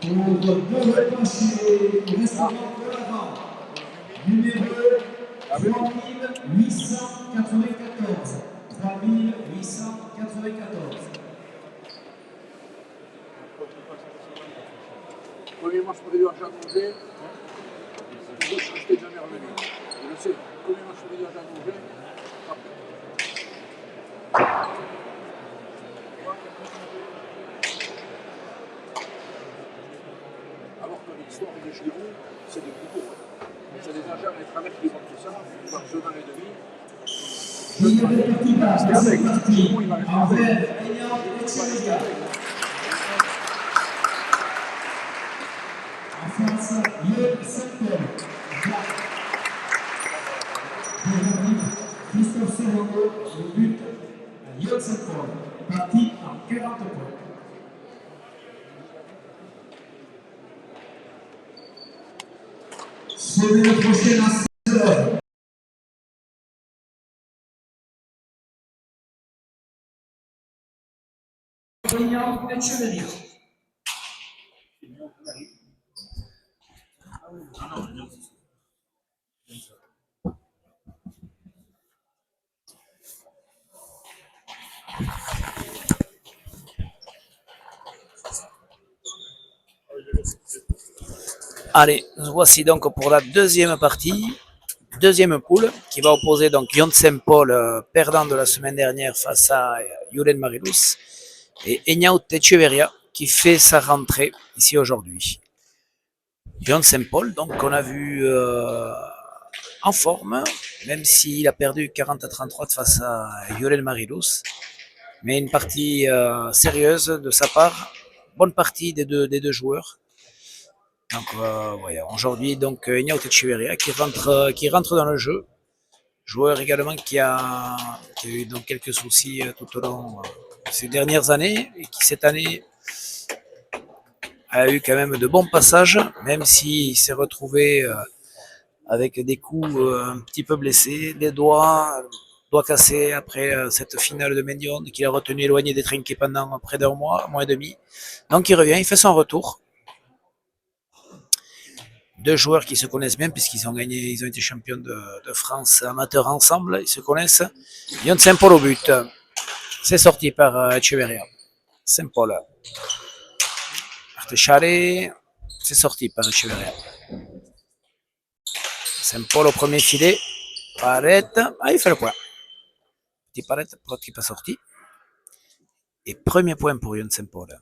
Pour deux planchers, restaurant de l'avant, numéro 3894. 3894. Premier match pour les deux à manger. Je n'étais jamais revenu. Je le sais. Premier match pour les deux à manger. Alors que l'histoire de Giroud, c'est des couteaux. C'est des agents et travers qui vendent tout ça, par jeu dans les demi. Il y a des petits passes, c'est parti. Envers Aignan Echeverria. En face, Yod Saint-Paul. Christophe Serrano, le but à Yod Saint-Paul. Parti en 40 points. Sonnez le prochain à 16h. Aignan Echeverria. Allez, nous voici donc pour la deuxième partie, deuxième poule, qui va opposer donc Yon Saint-Paul, perdant de la semaine dernière face à Julen Marilus, et Enyao Echeverria, qui fait sa rentrée ici aujourd'hui. Yon Saint-Paul, donc on a vu en forme, même s'il a perdu 40 à 33 face à Julen Marilus, mais une partie sérieuse de sa part, bonne partie des deux joueurs. Donc voilà, aujourd'hui donc Enyao Echeverria qui rentre dans le jeu, joueur également qui a eu donc quelques soucis tout au long de ces dernières années et qui cette année a eu quand même de bons passages, même s'il s'est retrouvé avec des coups un petit peu blessés, des doigts cassés après cette finale de Médione qu'il a retenu éloigné des trinquets pendant près d'un mois et demi. Donc il revient, il fait son retour. Deux joueurs qui se connaissent bien puisqu'ils ont gagné, ils ont été champions de France amateurs ensemble, ils se connaissent. Yon Saint-Paul au but. C'est sorti par Echeverria. Saint-Paul. Artechale. C'est sorti par Echeverria. Saint-Paul au premier filet. Parette. Ah, il fait le point. Petit Parette qui n'est pas sorti. Et premier point pour Yon Saint-Paul.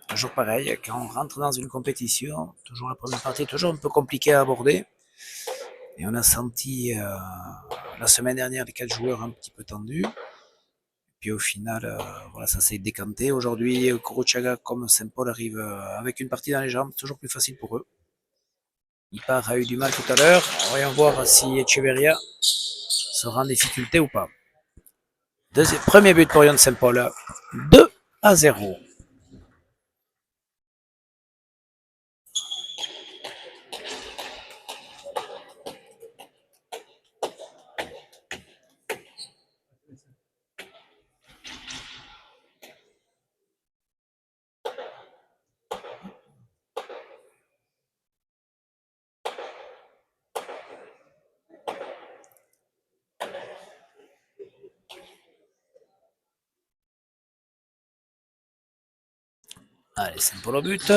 Toujours pareil, quand on rentre dans une compétition, toujours la première partie, toujours un peu compliqué à aborder. Et on a senti la semaine dernière les 4 joueurs un petit peu tendus. Puis au final, voilà, ça s'est décanté. Aujourd'hui, Kuruchaga comme Saint-Paul arrive avec une partie dans les jambes, toujours plus facile pour eux. Ipar a eu du mal tout à l'heure. Voyons voir si Echeverria sera en difficulté ou pas. Premier but pour Yon Saint-Paul. 2-0. Allez, Saint-Paul au but.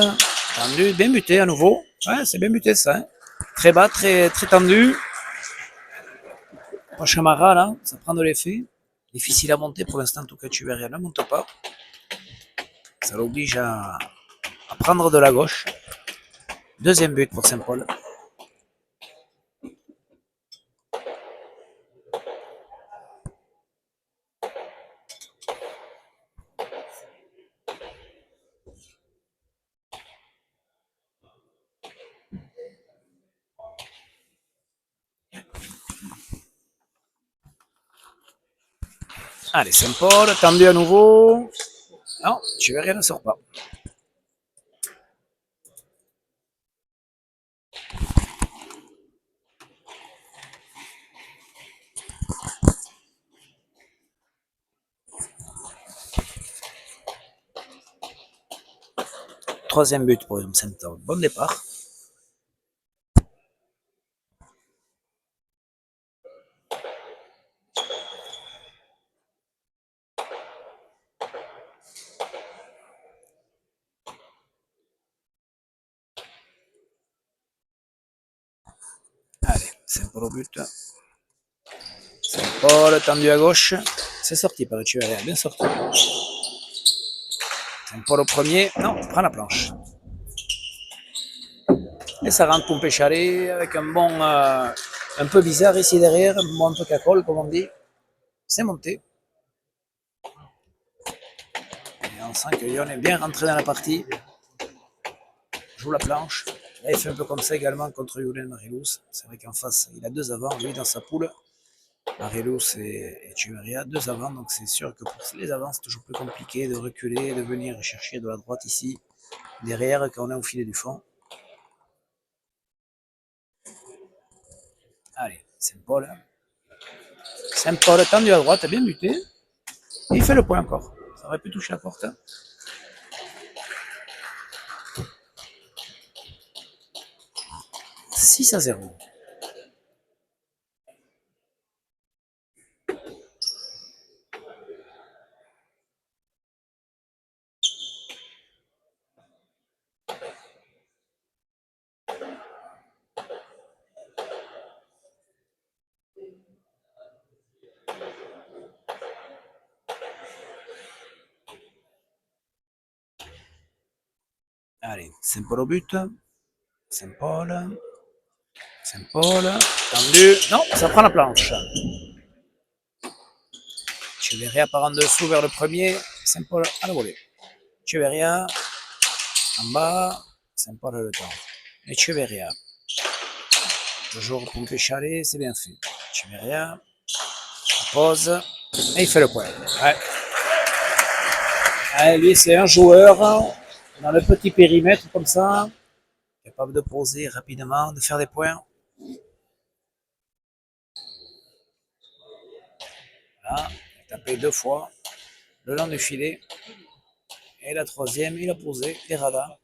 Tendu, bien buté à nouveau. Ouais, c'est bien buté ça. Hein. Très bas, très tendu. Chamara là, ça prend de l'effet. Difficile à monter pour l'instant, en tout cas, Echeverria ne monte pas. Ça l'oblige à prendre de la gauche. Deuxième but pour Saint-Paul. Allez, Saint-Paul, tendu à nouveau. Non, Echeverria ne sort pas. troisième but pour Yon Sempol. Bon départ. Allez, Sempol au but. Sempol tendu à gauche. C'est sorti par Echeverria, bien sorti. Sempol au premier. Non, prend la planche. Et ça rentre pour Péchalé avec un bon, un peu bizarre ici derrière, un peu cacole comme on dit. C'est monté. Et on sent que Lyon est bien rentré dans la partie. Joue la planche. Là, il fait un peu comme ça également contre Julen Marilous. C'est vrai qu'en face, il a deux avants, lui, dans sa poule. Marilous et Echeverria, deux avants. Donc c'est sûr que pour les avants, c'est toujours plus compliqué de reculer, de venir chercher de la droite ici, derrière, quand on est au filet du fond. Allez, Saint-Paul. Saint-Paul tendu à droite, bien buté. Et il fait le point encore. Ça aurait pu toucher la porte. 6-0. Allez, Saint-Paul au but. Saint-Paul. Saint-Paul. Tendu. Non, ça prend la planche. Echeverria part en dessous vers le premier. Saint-Paul à la volée. Echeverria. En bas. Saint-Paul a le temps. Echeverria. Toujours pompé chalet, c'est bien fait. Echeverria. Pose. Et il fait le point. Ouais. Allez, lui, c'est un joueur dans le petit périmètre comme ça, capable de poser rapidement, de faire des points. Voilà, il a tapé deux fois le long du filet. Et la troisième, il a posé les radars.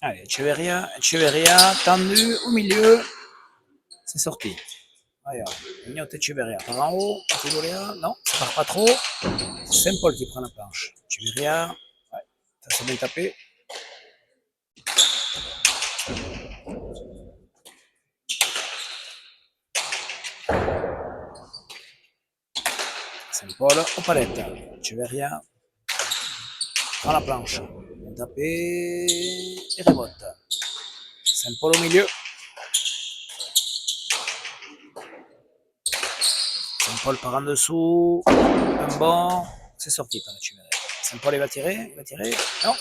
Allez, Echeverria, tendu au milieu. C'est sorti. Regarde, Ignote Echeverria par en haut. Echeverria, non, ça part pas trop. C'est Saint-Paul qui prend la planche. Echeverria, ouais, ça s'est bien tapé. Saint-Paul aux palettes. Echeverria prend la planche. Bien tapé. Et remonte. Saint-Paul au milieu. Saint-Paul par en dessous. Un bon. C'est sorti par Echeverria. Saint-Paul il va tirer. Il va tirer. Non.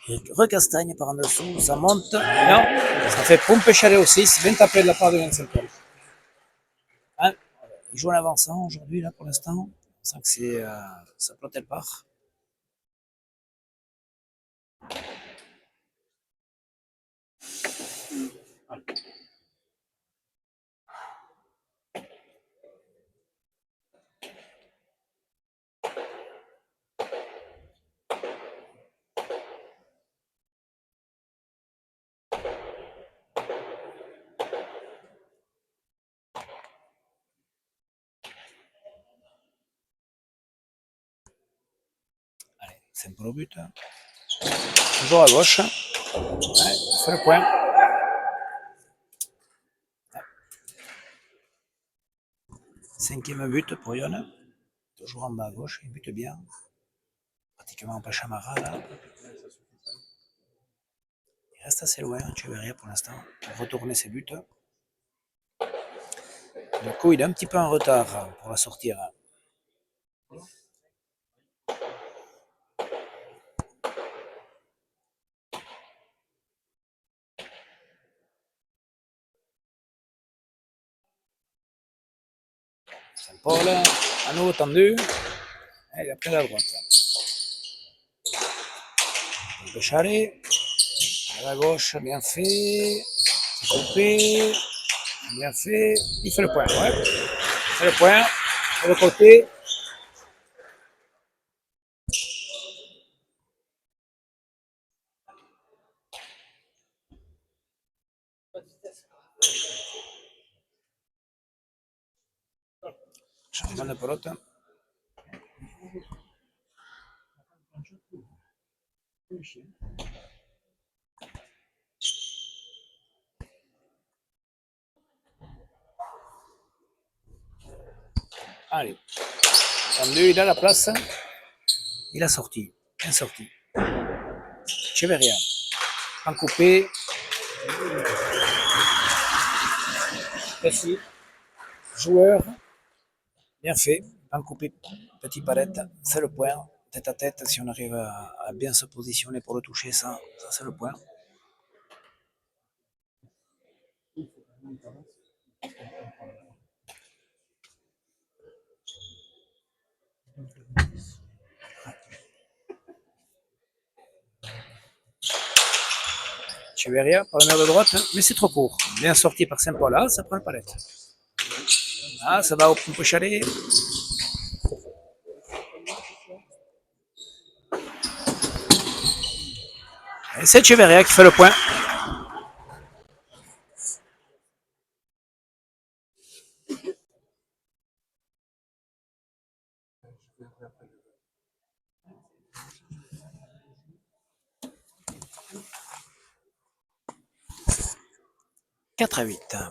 Il recastagne par en dessous. Ça monte. Non. Ça fait pompe chalet aussi. C'est bien tapé de la part de Yann Saint-Paul. Hein, il joue en avançant aujourd'hui là pour l'instant. On sent que c'est ça plotte elle part. Allez, Saint-Paul au but. Toujours à gauche. Ouais, c'est le point. Cinquième but pour Yon. Toujours en bas à gauche, il bute bien. Pratiquement en Pachamara là. Il reste assez loin, tu verras pour l'instant, pour retourner ses buts. Du coup, il est un petit peu en retard pour la sortir. Saint-Paul, à nouveau tendu. Et il a pris la droite. Le chalet, à la gauche, bien fait. Coupé, bien fait. Il fait le point, ouais. Il fait le point. De le côté. Changement de pelote. Allez. Tendu, il a la place. Il a sorti. Bien sorti. Cheveria. En coupé. Précis. Joueur. Bien fait. En coupé. Petit palette. C'est le point. Tête à tête. Si on arrive à bien se positionner pour le toucher, ça c'est le point. Cheveria par la mer de droite, mais c'est trop court. Bien sorti par Saint-Paul. Ah, ça prend le palette. Ah, ça va au peu chalet. Et c'est Cheveria qui fait le point. « 4-8.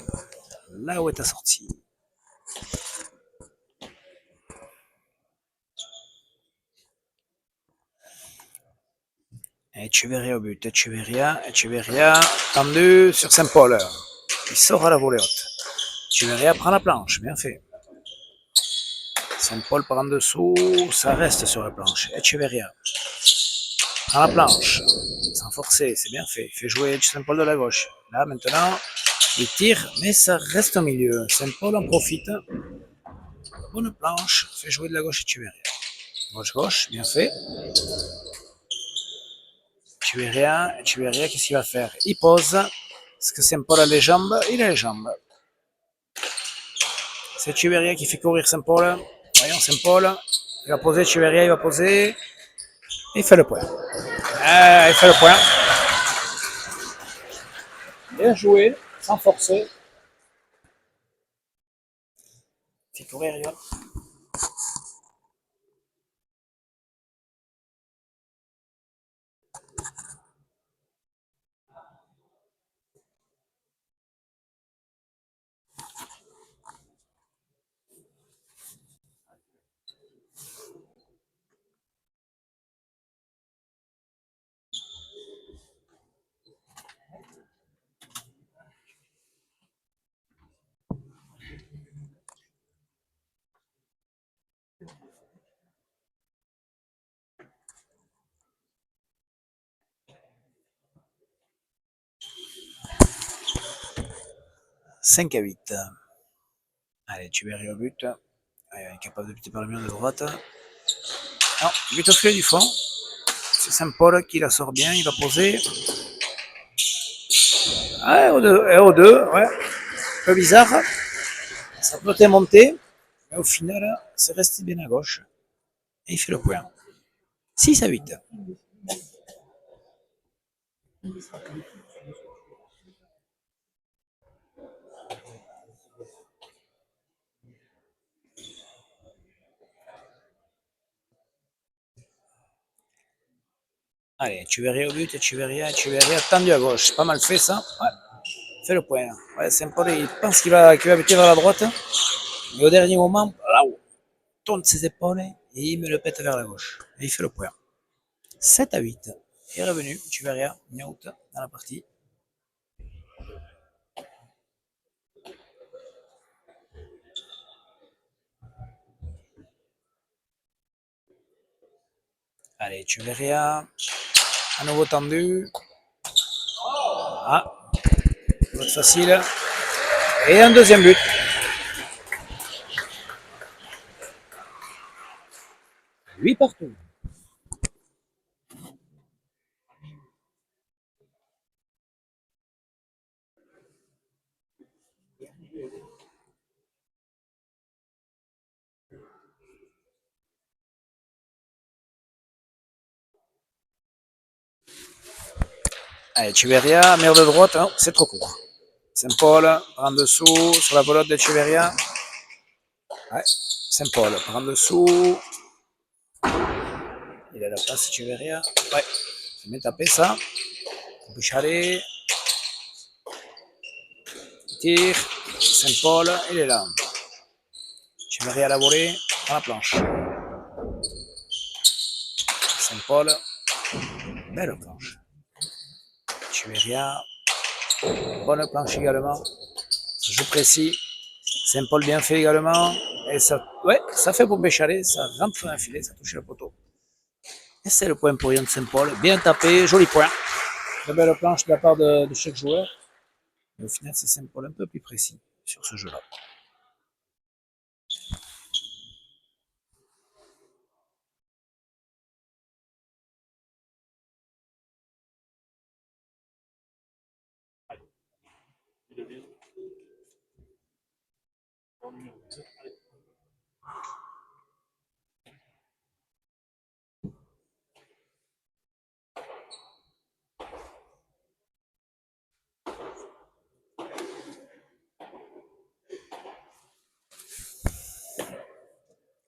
Là où est ta sortie. Echeverria au but. Echeverria tendu sur Saint-Paul. Il sort à la volée haute. Echeverria prend la planche. Bien fait. Saint-Paul par en dessous. Ça reste sur la planche. Echeverria prend la planche. Sans forcer. C'est bien fait. Il fait jouer Saint-Paul de la gauche. Là, maintenant, il tire, mais ça reste au milieu. Saint-Paul en profite. Bonne planche. Fait jouer de la gauche Echeverria. Gauche-gauche. Bien fait. Echeverria, qu'est-ce qu'il va faire? Il pose. Est-ce que Saint-Paul a les jambes? Il a les jambes. C'est Echeverria qui fait courir Saint-Paul. Voyons Saint-Paul. Il va poser, Echeverria, il va poser. Il fait le point. Il fait le point. Bien joué, sans forcer. Il fait courir, il va. « 5-8. Allez, Echeverria au but. Il est capable de buter par le mur de droite. Non, but au filet du fond. C'est Saint-Paul qui la sort bien. Il va poser. Ah, au 2, ouais. Un peu bizarre. Ça peut être monté. Mais au final, c'est resté bien à gauche. Et il fait le point. 6-8. Allez, Echeverria au but, Echeverria tendu à gauche. Pas mal fait ça. Ouais. Fait le point. Ouais, Saint-Paul, il pense qu'il va buter vers la droite. Mais au dernier moment, là, tourne ses épaules et il me le pète vers la gauche. Et il fait le point. 7-8. Il est revenu, Echeverria, out dans la partie. Allez, Echeverria. À nouveau tendu. Ah, vote facile. Et un deuxième but. Lui partout. Allez, Echeverria, meilleur de droite. Non, c'est trop court. Saint-Paul, en dessous, sur la pelote d'Echeverria. Ouais, Saint-Paul, en dessous. Il a la place, Echeverria. Ouais, c'est bien tapé ça. On peut chaler. Tire. Saint-Paul, il est là. Echeverria à la volée, à la planche. Saint-Paul, belle planche. Echeverria, bonne planche également. Ça joue précis. Saint-Paul bien fait également. Et ça, ouais, ça fait pour Béchalet, ça rentre dans un filet, ça touche le poteau. Et c'est le point pour Yann Saint-Paul. Bien tapé, joli point. Très belle planche de la part de chaque joueur. Mais au final, c'est Saint-Paul un peu plus précis sur ce jeu-là.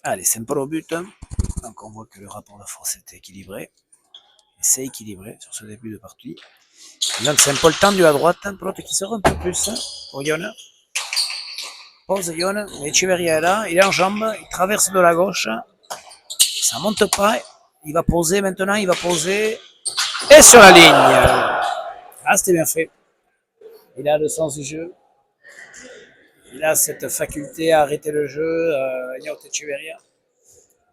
Allez, Saint-Paul au but. Donc on voit que le rapport de force est équilibré. Et c'est équilibré sur ce début de partie. Donc Saint-Paul tendu à droite, l'autre qui sort un peu plus pour Yon. Pose Yon, mais Echeverria est là, il est en jambe, il traverse de la gauche. Ça monte pas. Il va poser maintenant, il va poser. Et sur la ligne. Ah, c'était bien fait. Il a le sens du jeu. Il a cette faculté à arrêter le jeu, Yacht Echeverria.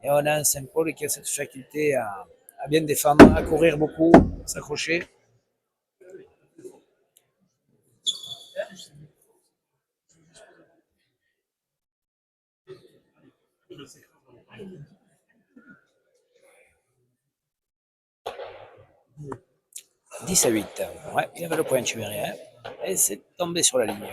Et on a un Saint-Paul qui a cette faculté à bien défendre, à courir beaucoup, à s'accrocher. « 10-8. Ouais, il avait le point Echeverria. Et c'est tombé sur la ligne.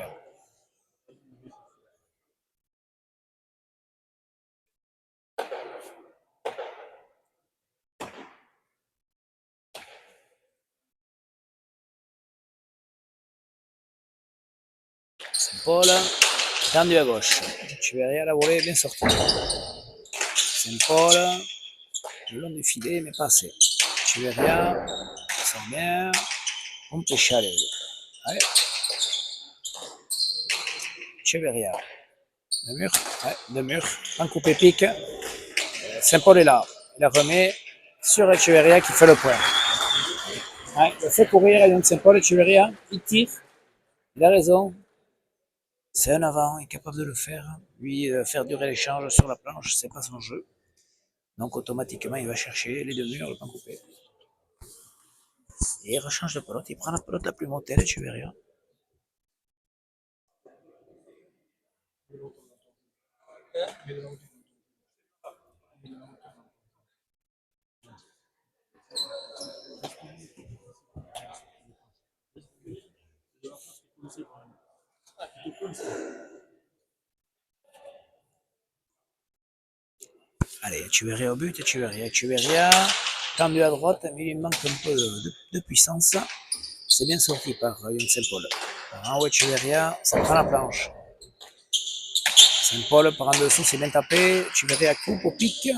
Saint-Paul, tendu à gauche. Echeverria, la volée, bien sortie. Saint-Paul, le long du filet, mais pas assez. Echeverria, ça sent bien. On peut chaler. Allez. Echeverria. Le mur, ouais, le mur. En coupé pique. Saint-Paul est là. Il la remet sur Echeverria qui fait le point. Ouais, il fait courir Lyon Saint-Paul, Echeverria. Il tire. Il a raison. C'est un avant, il est capable de le faire. Lui, faire durer l'échange sur la planche, c'est pas son jeu. Donc automatiquement, il va chercher les deux murs, le pan coupé. Et il rechange de pelote. Il prend la pelote la plus montée, Echeverria. Allez, Echeverria au but, Echeverria, tendu à droite, mais il manque un peu de puissance. C'est bien sorti par Lyon Saint-Paul. En haut, Echeverria, ça prend la planche. Saint-Paul par en dessous, c'est bien tapé. Echeverria coupe au pic.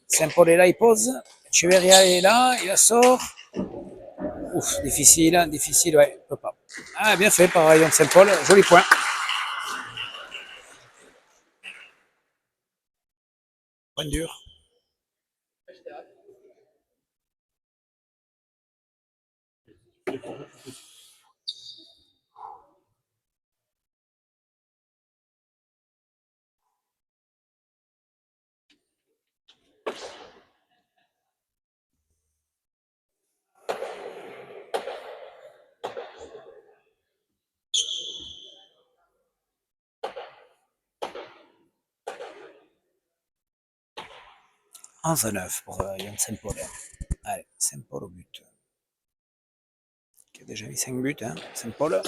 Saint-Paul est là, il pose. Echeverria est là, il la sort. Ouf, difficile, difficile, ouais, peut pas. Ah, bien fait par Lyon Saint-Paul, joli point. Point dur. 11-9 pour Yann Saint-Paul. Allez, Saint-Paul au but. Qui a déjà mis 5 buts, hein. Saint-Paul.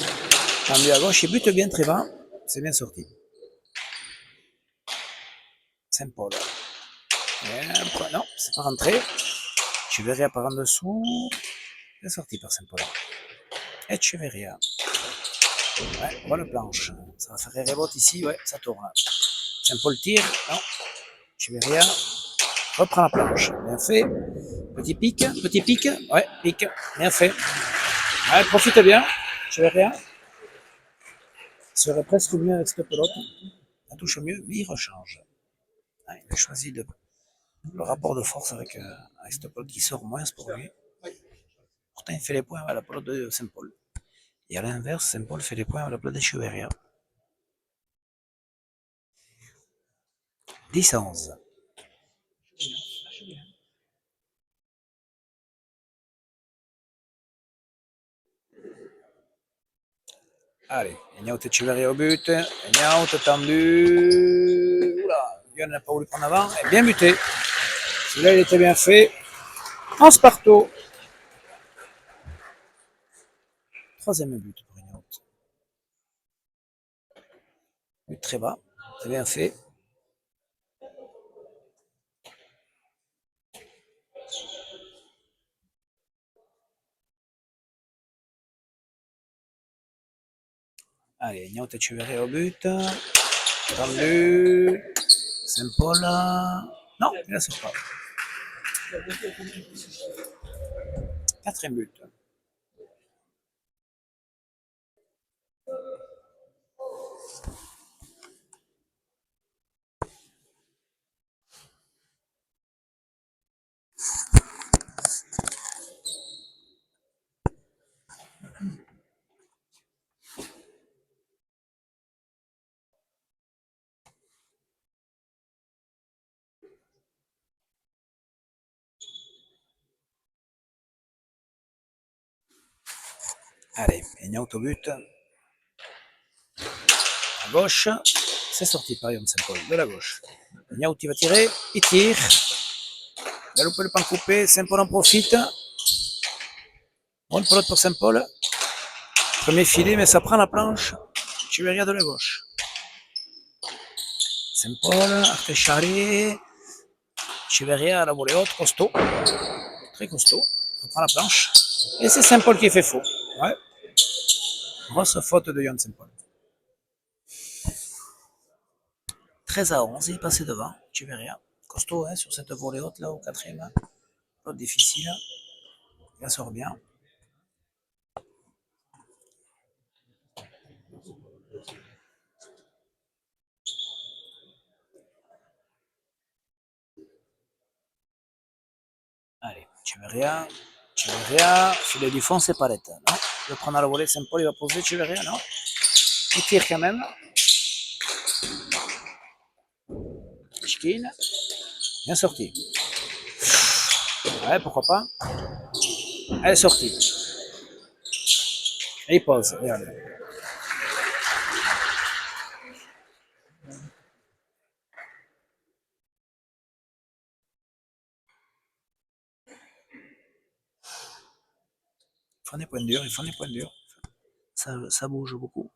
Tendu à gauche, il bute bien très bas. C'est bien sorti. Saint-Paul. Non, c'est pas rentré. Echeverria par en dessous. C'est sorti par Saint-Paul. Echeverria. Ouais, bonne planche. Ça va faire un rebote ici, ouais, ça tourne. Saint-Paul tire, non. Echeverria reprend la planche. Bien fait. Petit pic, ouais, pic. Bien fait. Ouais, profite bien. Echeverria. Il serait presque mieux avec cette pelote. Ça touche mieux, mais il rechange. Ouais, il a choisi le rapport de force avec cette pelote qui sort moins pour lui. Pourtant, il fait les points à la pelote de Saint-Paul. Et à l'inverse, Saint-Paul fait les points à la pelote d'Echeverria. 10-11. Allez, Ignaut Echeverria au but. Ignaut tendu. Oula, Yann n'a pas voulu prendre avant. Et bien buté. Celui-là, il était bien fait. 11 partout. Troisième but pour Ignaut. But très bas. C'est bien fait. Allez, Ignaut Echeverria au but. Tendu. Saint-Paul. Non, il ne sort pas. Quatrième but. Allez, Ignaut au but. À gauche. C'est sorti par Yann Saint-Paul de la gauche. Ignaut, il va tirer. Il tire. Il a loupé le pan coupé. Saint-Paul en profite. Bonne pelote pour Saint-Paul. Premier filet, mais ça prend la planche. Echeverria de la gauche. Saint-Paul, Artechari. Echeverria à la volée haute, costaud. Très costaud. On prend la planche. Et c'est Saint-Paul qui fait faux. Ouais. Grosse faute de Yann Saint-Paul. 13-11, il est passé devant. Echeverria. Costaud hein, sur cette volée haute là au quatrième. Pas difficile. Il sort bien. Allez, Echeverria. Echeverria. Filet du fond, c'est Palette. Non. Il va prendre à la volée. Saint-Paul, il va poser Echeverria. Non. Il tire quand même. Chkin. Bien sorti. Ouais, pourquoi pas. Elle est sortie. Et il pose. Regardez. Ils font des points durs, ils font des points durs. Ça bouge beaucoup.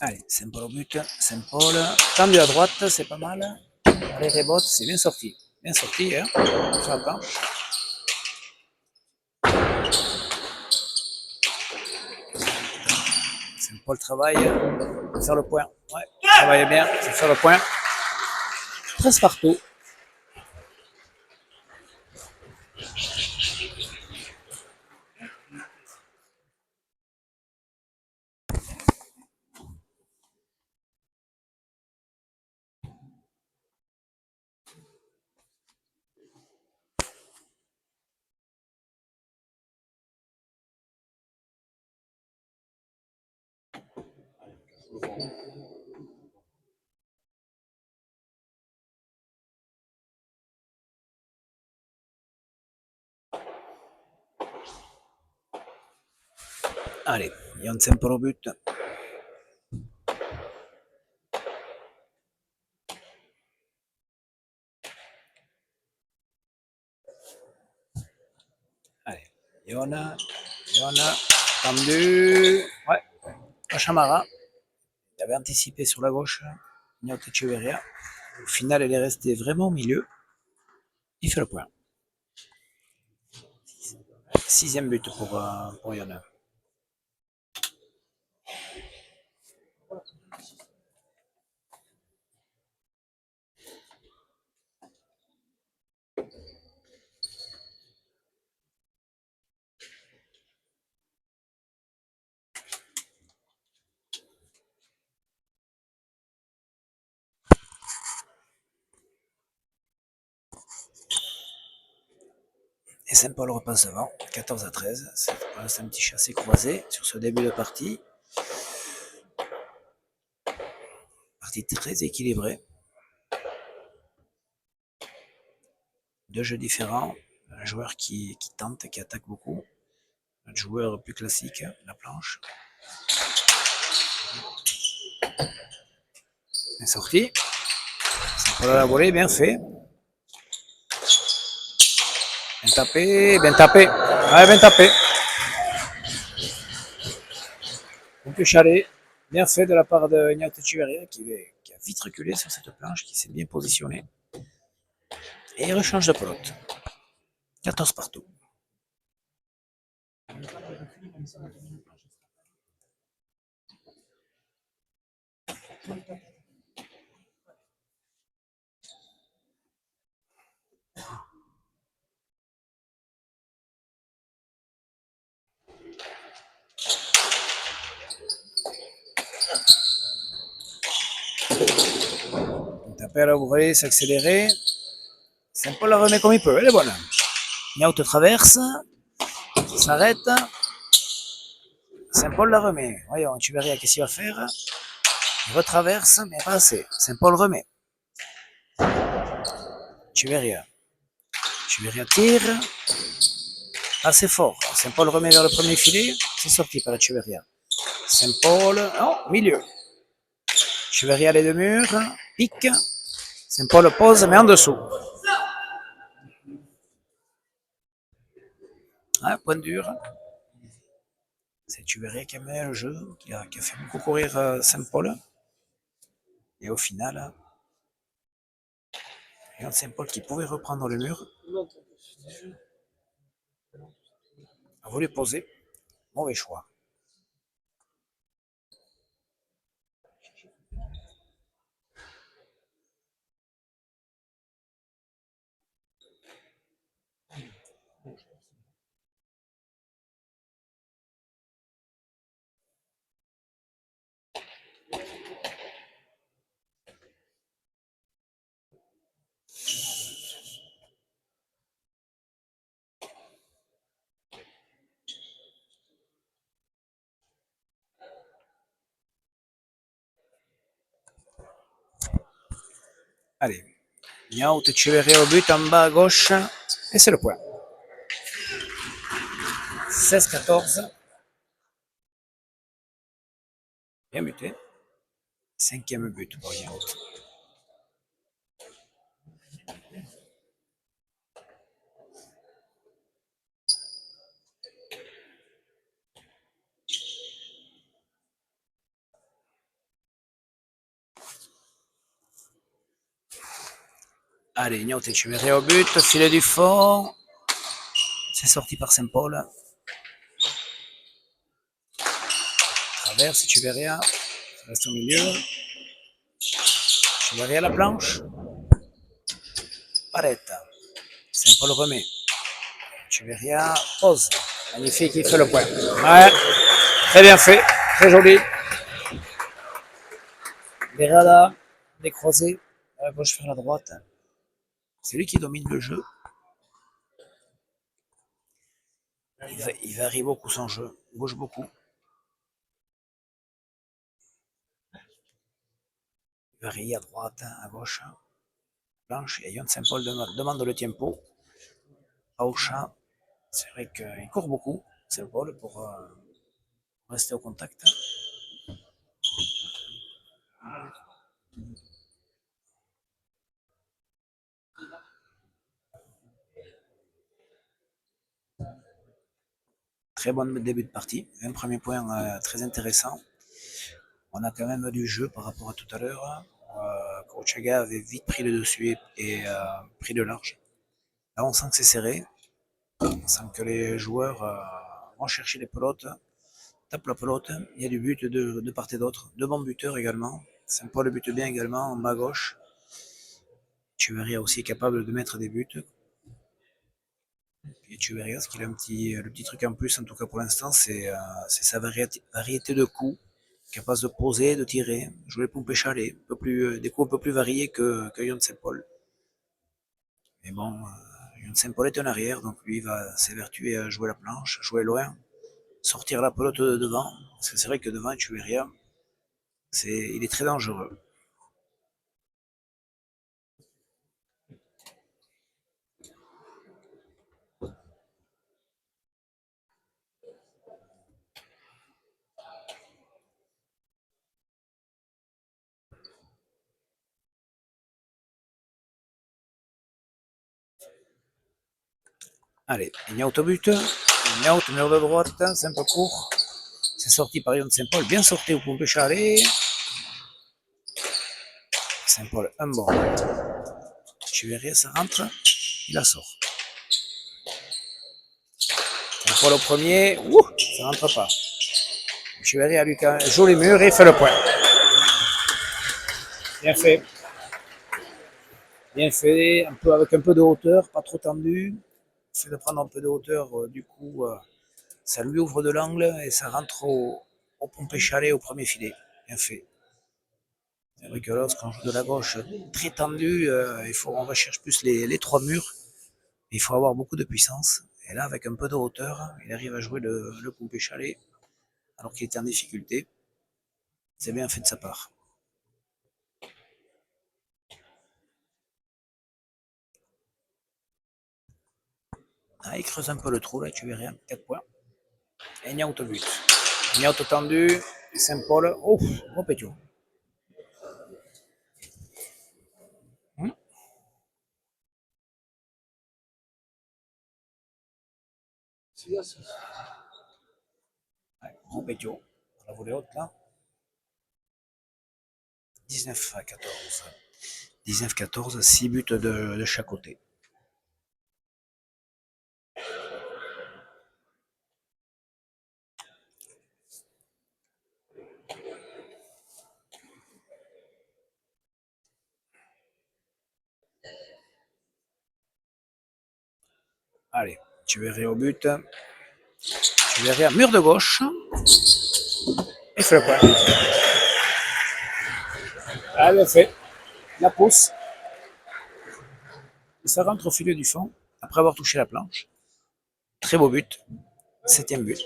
Allez, Saint-Paul au but. Saint-Paul. Tendu à droite, c'est pas mal. Allez, rebote, c'est bien sorti. Bien sorti, hein. Sur la planche. Saint-Paul travaille. Pour faire le point. Ouais, travaille bien. Pour faire le point. 13 partout. Allez, Janssen pour le but. Allez, Yona, tendu. Ouais, Chamara. Il avait anticipé sur la gauche, Niot Echeverria. Au final, elle est restée vraiment au milieu. Il fait le point. 6e but pour Yona. Et Saint-Paul repasse devant, 14-13. C'est un petit chassé croisé sur ce début de partie. Partie très équilibrée. Deux jeux différents. Un joueur qui tente, qui attaque beaucoup. Un joueur plus classique, la planche. C'est sorti. Saint-Paul à la volée, bien fait. Bien tapé, bien tapé. Ouais, bien tapé. Un peu chalé. Bien fait de la part de Ignacio Echeverria qui a vite reculé sur cette planche, qui s'est bien positionné. Et il rechange de pelote. 14 partout. Taper à la volée, s'accélérer. Saint-Paul la remet comme il peut, elle est bonne. Niaut traverse, s'arrête. Saint-Paul la remet. Voyons, Echeverria, qu'est-ce qu'il va faire? Il retraverse, mais pas assez. Saint-Paul remet. Echeverria. Echeverria tire. Assez fort. Saint-Paul remet vers le premier filet. C'est sorti par Echeverria. Saint-Paul, non, milieu. Echeverria les deux murs. Pique. Saint-Paul pose, mais en dessous. Ah, point dur. C'est Echeverria qui a mené le jeu, qui a fait beaucoup courir Saint-Paul. Et au final, Saint-Paul qui pouvait reprendre le mur a voulu poser. Mauvais choix. Allez, Niaut Echeverria au but en bas à gauche. Et c'est le point. 16-14. Bien buté. 5e but pour Niaut. Allez, Niaut Echeverria au but. Filet du fond. C'est sorti par Saint-Paul. Traverse Echeverria. Reste au milieu. Echeverria à la planche. Palette. Saint-Paul remet. Echeverria pose. Magnifique, il fait le point. Ouais, très bien fait. Très joli. Des radars, des croisés. À la gauche vers la droite. C'est lui qui domine le jeu. Il varie beaucoup son jeu. Il bouge beaucoup. varie à droite, à gauche. Planche et Yon Saint-Paul demande le tempo. Aocha, c'est vrai qu'il court beaucoup, Saint-Paul, pour rester au contact. Très bon début de partie. Un premier point très intéressant. On a quand même du jeu par rapport à tout à l'heure. Kouchaga avait vite pris le dessus et pris le large. Là, on sent que c'est serré. On sent que les joueurs vont chercher les pelotes, tapent la pelote. Il y a du but de part et d'autre. Deux bons buteurs également. Saint-Paul bute bien également en bas gauche. Chuveria aussi est capable de mettre des buts. Et Chuveria, ce qu'il a le petit truc en plus, en tout cas pour l'instant, c'est sa variété de coups, capable de poser, de tirer, jouer les pompes échalées, des coups un peu plus variés que Yon Saint-Paul. Mais bon, Yon Saint-Paul est en arrière, donc lui il va s'évertuer à jouer la planche, jouer loin, sortir la pelote de devant, parce que c'est vrai que devant Chuveria, il est très dangereux. Allez, Ignaut au but, Ignaut mur de droite, c'est un peu court. C'est sorti par Yon Saint-Paul, bien sorti au pompe chalet. Saint-Paul, un bon. Chuveria, ça rentre, il la sort. Saint-Paul au premier, ça rentre pas. Chuveria lui joue les murs et fait le point. Bien fait. Bien fait, avec un peu de hauteur, pas trop tendu. Le fait de prendre un peu de hauteur, du coup, ça lui ouvre de l'angle et ça rentre au pompé chalet au premier filet. Bien fait. C'est vrai que lorsqu'on joue de la gauche très tendu, on recherche plus les trois murs. Il faut avoir beaucoup de puissance. Et là, avec un peu de hauteur, il arrive à jouer le pompé chalet alors qu'il était en difficulté. C'est bien fait de sa part. Ah, il creuse un peu le trou là, tu verras, 4 points. Et Niaut au but. Niaut tendu, Saint-Paul, gros pétio. Gros pétio. La volée haute là. 19 à 14. 19-14, 6 buts de chaque côté. Allez, tu verrais au but. Tu verrais à mur de gauche. Et fait le point. Ah, bien fait. La pousse. Et ça rentre au filet du fond, après avoir touché la planche. Très beau but. 7e but.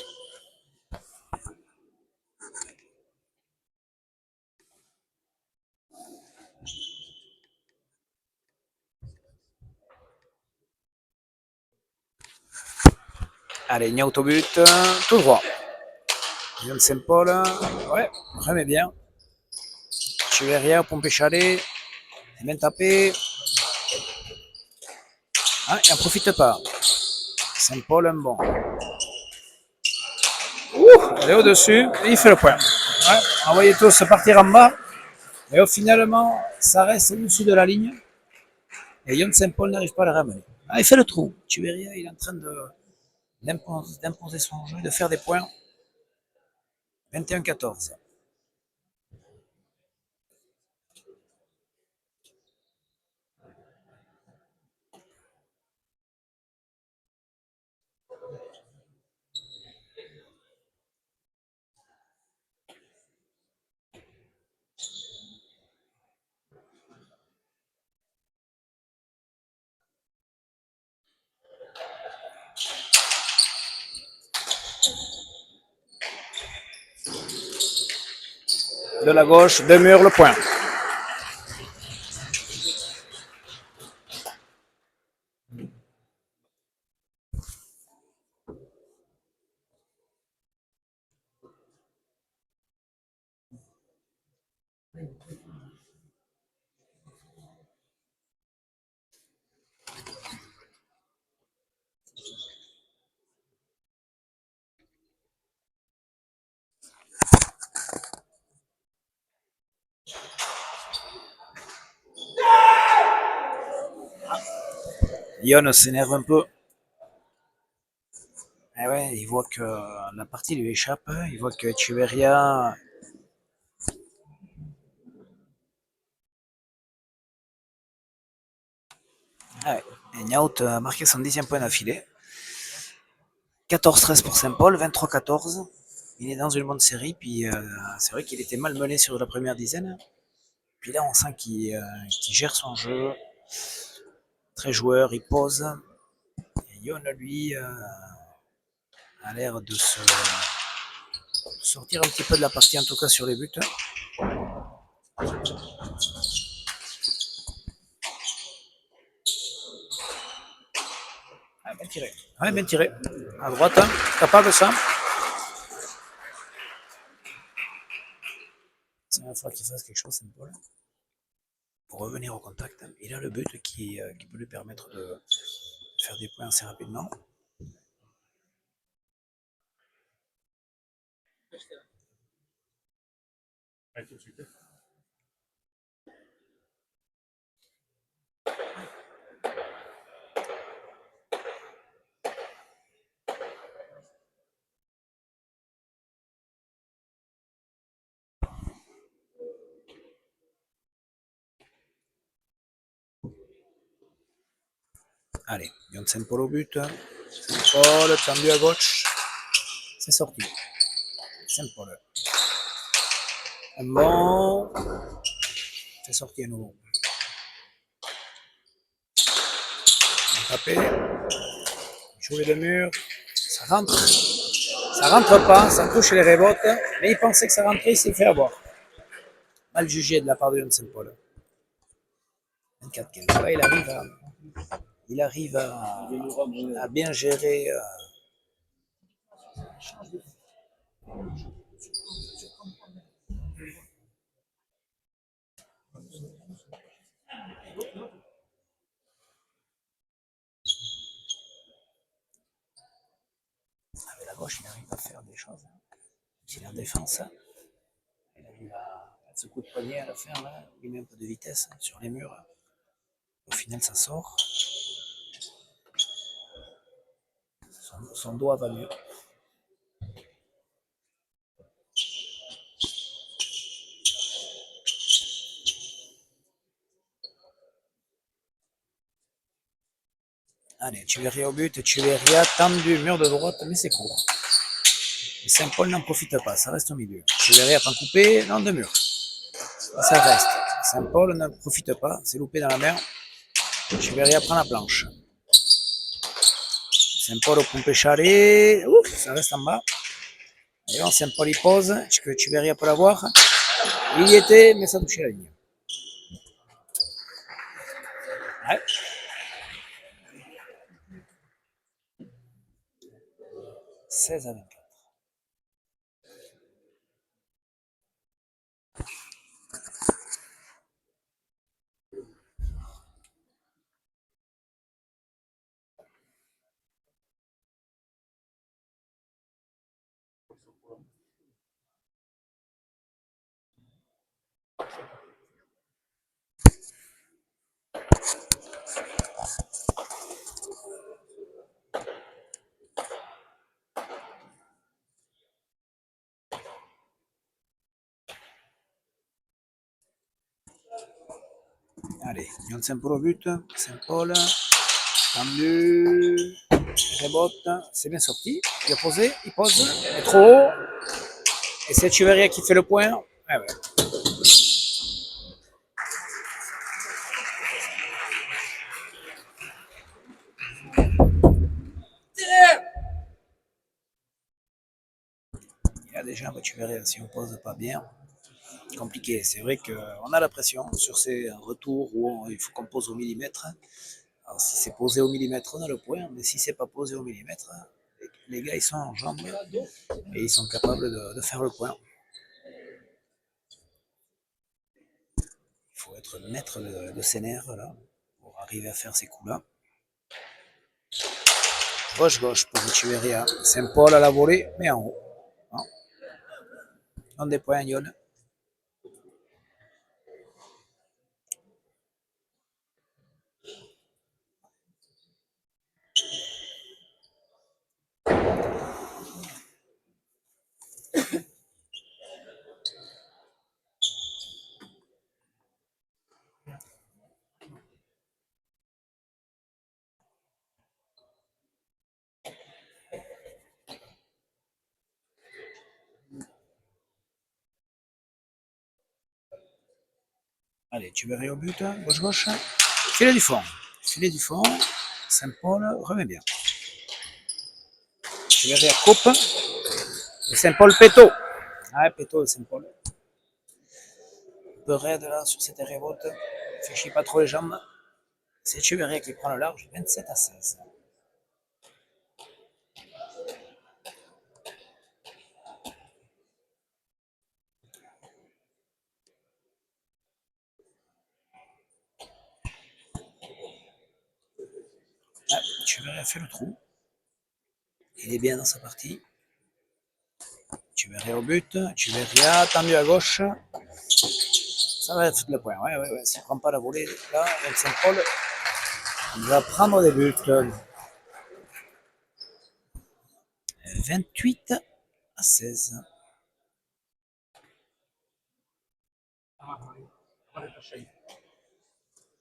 Allez, Niaut au but, tout droit. Yon Saint-Paul, ouais, remet bien. Chuveria, pompé chalet, bien tapé. Ah, il n'en profite pas. Saint-Paul, un bon. Elle est au-dessus, et il fait le point. Ouais, envoyez tous partir en bas. Et finalement, ça reste au-dessus de la ligne. Et Yon Saint-Paul n'arrive pas à la ramener. Ah, il fait le trou. Chuveria, il est en train d'imposer son jeu, de faire des points. 21-14. De la gauche, deux murs, le point. Yon s'énerve un peu. Eh ouais, il voit que la partie lui échappe. Il voit que Echeverria. Ah ouais. Et Niaout a marqué son 10e point d'affilée. 14-13 pour Saint-Paul, 23-14. Il est dans une bonne série, puis c'est vrai qu'il était malmené sur la première dizaine. Puis là, on sent qu'il gère son jeu. Très joueur, il pose. Et Yon, lui, a l'air de se sortir un petit peu de la partie, en tout cas sur les buts. Ah, bien tiré. Ouais, bien tiré. À droite, hein. Capable ça. C'est la fois qu'il fasse quelque chose, Saint-Paul. Pour revenir au contact. Il a le but qui peut lui permettre de faire des points assez rapidement. Allez, Yon Saint-Paul au but. Saint-Paul, tendu à gauche. C'est sorti. Saint-Paul. Un bon. C'est sorti à nouveau. Tapé. Jouer le mur. Ça rentre. Ça rentre pas, ça touche les rebotes. Mais il pensait que ça rentrait, il s'est fait avoir. Mal jugé de la part de Yon Saint-Paul. 24-15. Ouais, il arrive à bien gérer. Avec la gauche, il arrive à faire des choses. Il est en défense. Il arrive à ce coup de poignet à la fin, là. Il met un peu de vitesse sur les murs. Au final, ça sort. Son doigt va mieux. Allez, Echeverria au but. Echeverria tendu, mur de droite, mais c'est court. Et Saint-Paul n'en profite pas, ça reste au milieu. Echeverria pas coupé, non, de mur. Ça reste. Saint-Paul ne profite pas, c'est loupé dans la mer. Echeverria prend la planche. Saint-Paul au pompé chalet. Ouf, ça reste en bas. Et là, Saint-Paul y pose. Est-ce que Echeverria peut l'avoir? Il y était, mais ça touchait la ligne. Ouais. 16-24. Allez, Yon Saint-Paul au but. Saint-Paul, tendu, rebote, c'est bien sorti. Il a posé, il pose, il est trop haut. Et c'est Echeverria qui fait le point. Ah ouais. Il y a déjà un Echeverria si on pose pas bien. Compliqué. C'est vrai qu'on a la pression sur ces retours où il faut qu'on pose au millimètre. Alors, si c'est posé au millimètre, on a le point, mais si c'est pas posé au millimètre, les gars ils sont en jambes et ils sont capables de faire le point. faut être maître de ses nerfs là, pour arriver à faire ces coups-là. Gauche pour Echeverria. Saint-Paul à la volée, mais en haut. Hein. On des points, Yon. Allez, Echeverria au but, gauche. Filet du fond. Saint-Paul remet bien. Echeverria coupe. Et Saint-Paul Péto. Ah, Péto et Saint-Paul. Un peu raide là sur cette révolte. Fait chier pas trop les jambes. C'est Echeverria qui prend le large, 27-16. Ah, Echeverria fait le trou. Il est bien dans sa partie. Echeverria au but. Echeverria tendu à gauche. Ça va être le point. Ouais. S'il ne prend pas la volée, là, avec Saint-Paul, il va prendre des buts. 28-16.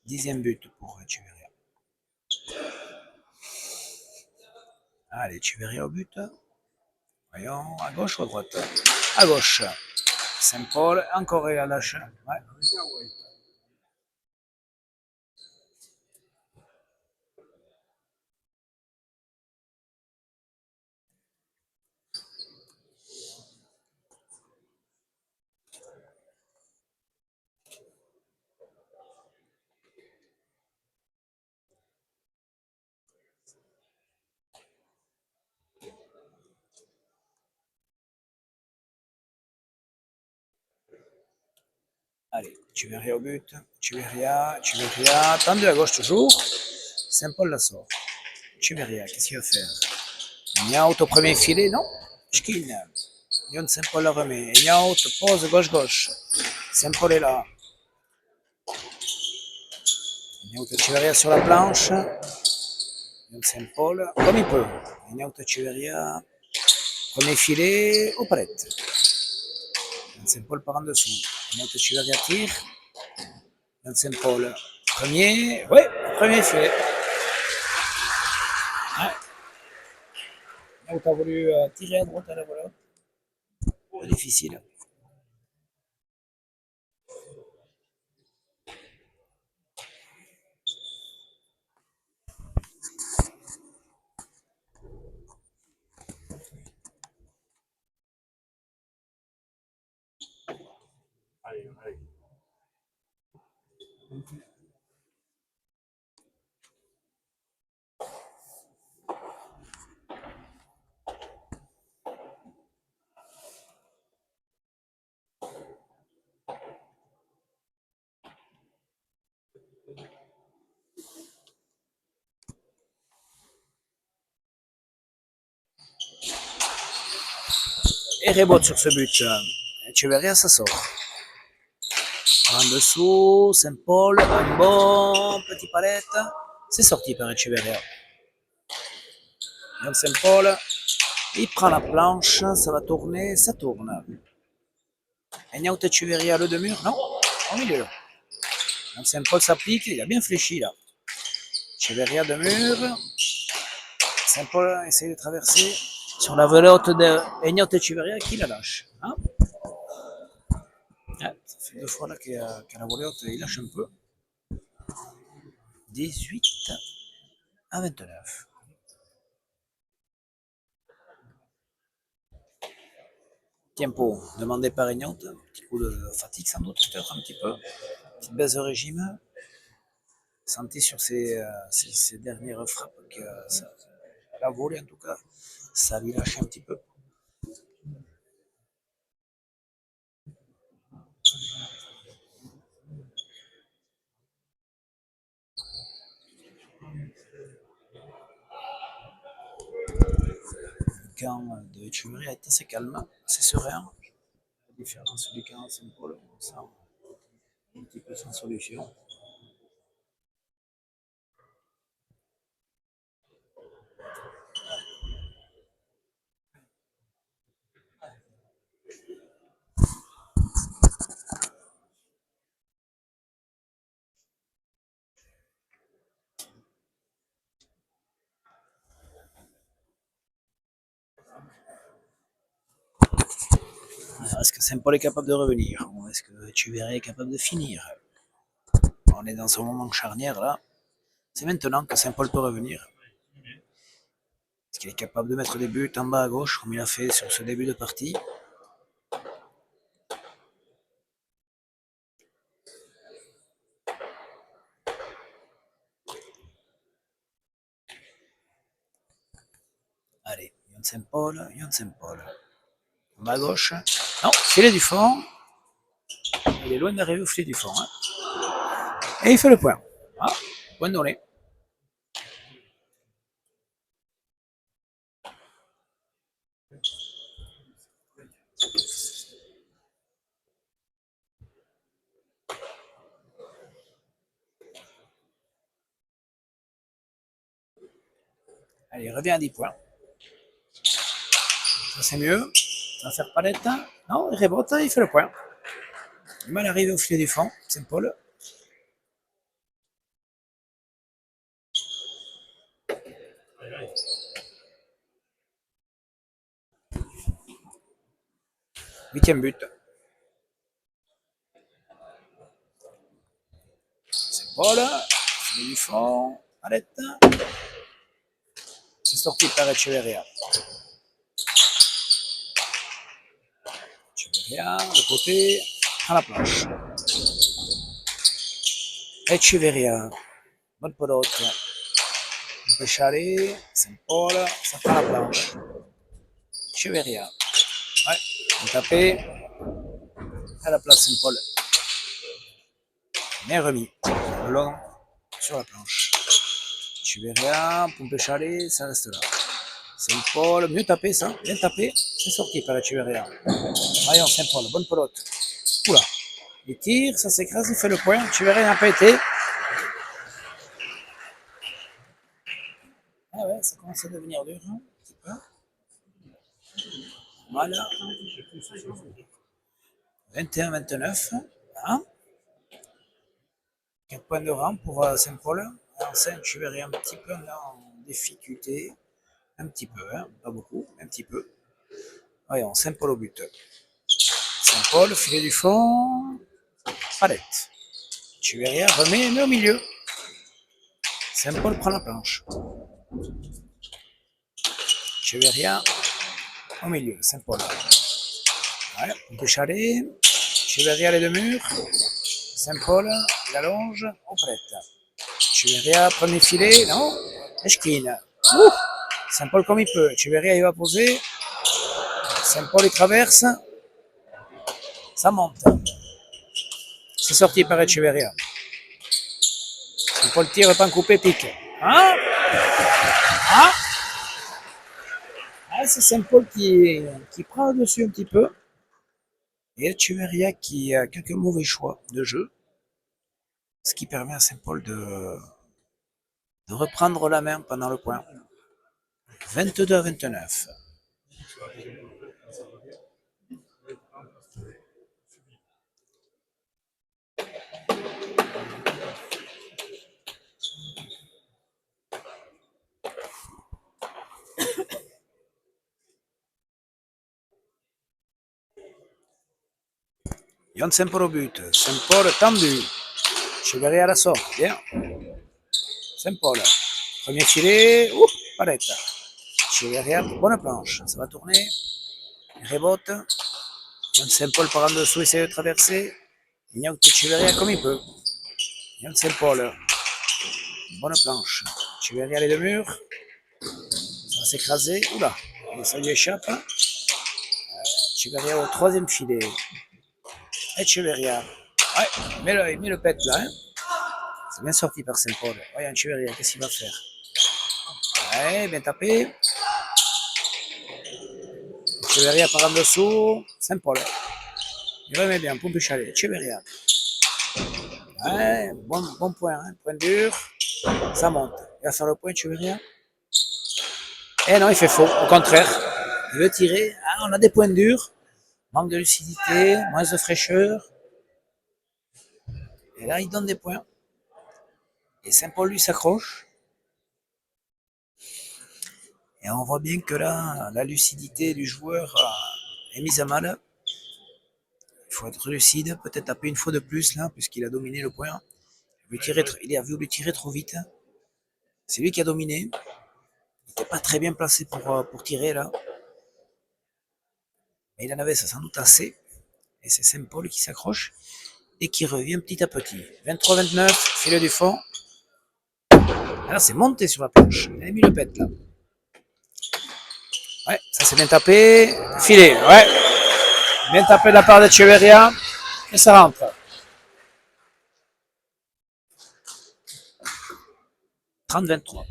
Dixième but pour Echeverria. Allez, Echeverria au but. Voyons, à gauche ou à droite? À gauche. Saint-Paul, encore il a lâché. Ouais. Allez, Echeverria au but. Echeverria, tendu à gauche toujours. Saint-Paul la sort. Echeverria, qu'est-ce qu'il va faire? Niaut au premier filet, non? Schkin. Yon Saint-Paul la remet. Niaut pose gauche. Saint-Paul est là. Niaut Echeverria sur la planche. Yon Saint-Paul, comme il peut. Niaut Echeverria. Premier filet aux palettes. Yon Saint-Paul part en dessous. Niaut Echeverria tire. Yon Saint-Paul. Premier filet. Ouais. Niaut a voulu tirer à droite à la volée. Difficile. Allez. Et rebote sur ce but. Echeverria, ça sort. En dessous, Saint-Paul, un bon petit palette. C'est sorti par Echeverria. Donc Saint-Paul, il prend la planche, ça va tourner, ça tourne. Niaut Echeverria, le demi-mur, non, au milieu. Donc Saint-Paul s'applique, il a bien fléchi là. Echeverria de mur. Saint-Paul essaye de traverser sur la veloute de Niaut Echeverria qui la lâche. Hein, ça fait 2 fois là qu'à la voleute, il lâche un peu. 18-29. Tempo demandé par Niaut, un petit coup de fatigue sans doute, peut-être un petit peu. Petite baisse de régime. Senti sur ces dernières frappes que la volée en tout cas, ça lui lâche un petit peu. camp de Echeverria est assez calme, assez serein. La différence du camp Saint-Paul, on sent un petit peu sans solution. Alors, est-ce que Saint-Paul est capable de revenir ou est-ce que Echeverria est capable de finir? On est dans ce moment charnière là. C'est maintenant que Saint-Paul peut revenir. Est-ce qu'il est capable de mettre des buts en bas à gauche comme il a fait sur ce début de partie? Allez, Yon Saint-Paul, Yon Saint-Paul. En bas à gauche. Non, filet du fond. Il est loin d'arriver au filet du fond. Hein. Et il fait le point. Ah, point donné. Allez, il revient à 10 points. Ça c'est mieux. Ça va faire palette. Non, il rebote, il fait le point. Du mal arrivé au filet du fond, Saint-Paul. Huitième but. Saint-Paul, filet du fond, palette. C'est sorti par Echeverria. Echeverria, de côté, à la planche. Echeverria, bonne pelote. Péchalé, Saint-Paul, ça prend la planche. Echeverria. Ouais, on tapé. À la place Saint-Paul. Bien remis. Long sur la planche. Echeverria, pompe Chalet, ça reste là. Saint-Paul, mieux tapé ça, bien tapé. C'est sorti par Echeverria. Voyons Saint-Paul, bonne pelote. Oula. Il tire, ça s'écrase, il fait le point. Echeverria n'a pas été. Ah ouais, ça commence à devenir dur. Hein, un petit peu. Voilà. 21-29. Hein. 4 points de rang pour Saint-Paul. Saint-Echeverria un petit peu en difficulté. Un petit peu, hein, pas beaucoup, un petit peu. Voyons, Saint-Paul au but. Saint-Paul, filet du fond, palette. Echeverria remet, mais au milieu. Saint-Paul prend la planche. Echeverria au milieu, Saint-Paul. Ouais, on peut chaler. Echeverria les deux murs. Saint-Paul, il allonge, on prête. Echeverria, premier filet, non. Eshkin. Saint-Paul comme il peut. Echeverria, il va poser. Saint-Paul, il traverse. Ça monte. C'est sorti par Echeverria. Saint-Paul tire, pas coupé, pique. Hein? Ah, ah c'est Saint-Paul qui prend le dessus un petit peu. Et Echeverria qui a quelques mauvais choix de jeu. Ce qui permet à Saint-Paul de reprendre la main pendant le point. 22-29. Yon Saint-Paul au but. Saint-Paul tendu. Echeverria à la sorte. Bien. Saint-Paul. Premier filet. Palette. Echeverria, bonne planche. Ça va tourner. Il rebote. Yon Saint-Paul par en dessous, essaie de traverser. Il n'y a que Echeverria comme il peut. Yon Saint-Paul. Bonne planche. Echeverria les deux murs. Ça va s'écraser. Oula. Et ça lui échappe. Echeverria au troisième filet. Echeverria. Ouais, met le pet là. Hein. C'est bien sorti par Saint-Paul. Voyons Echeverria, qu'est-ce qu'il va faire? Ouais, bien tapé. Echeverria par en dessous. Saint-Paul. Il remet bien. Pompe chalet. Echeverria. Ouais, bon point. Hein. Point dur. Ça monte. Il va faire le point, Echeverria. Eh non, il fait faux. Au contraire. Il veut tirer. Ah, on a des points durs. Manque de lucidité. Moins de fraîcheur. Et là, il donne des points. Et Saint-Paul lui s'accroche. Et on voit bien que là, la lucidité du joueur est mise à mal. Il faut être lucide, peut-être taper une fois de plus là, puisqu'il a dominé le point. Il a voulu tirer trop vite. C'est lui qui a dominé. Il n'était pas très bien placé pour tirer là. Mais il en avait sans doute assez. Et c'est Saint-Paul qui s'accroche et qui revient petit à petit. 23-29, filet du fond. Là, c'est monté sur la planche. Il a mis le pet là. Ouais, ça c'est bien tapé. Filet, ouais. Bien tapé de la part d'Echeverria. Et ça rentre. 30-23.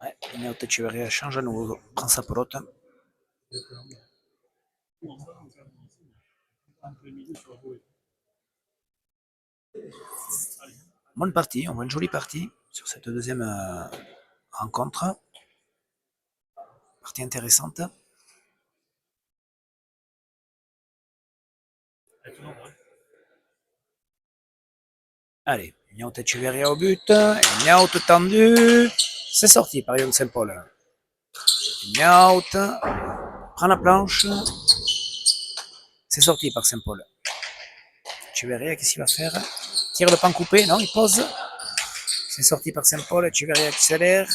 Ouais, Ineot Echeverria change à nouveau, prend sa pelote. Bonne partie, on voit une jolie partie sur cette deuxième rencontre. Partie intéressante. Allez, Ineot Echeverria au but. Ineot tendu. C'est sorti par Yon Saint-Paul. Ineot prend la planche. C'est sorti par Saint-Paul. Echeverria, qu'est-ce qu'il va faire? Tire le pan coupé, non, il pose. C'est sorti par Saint-Paul. Echeverria accélère.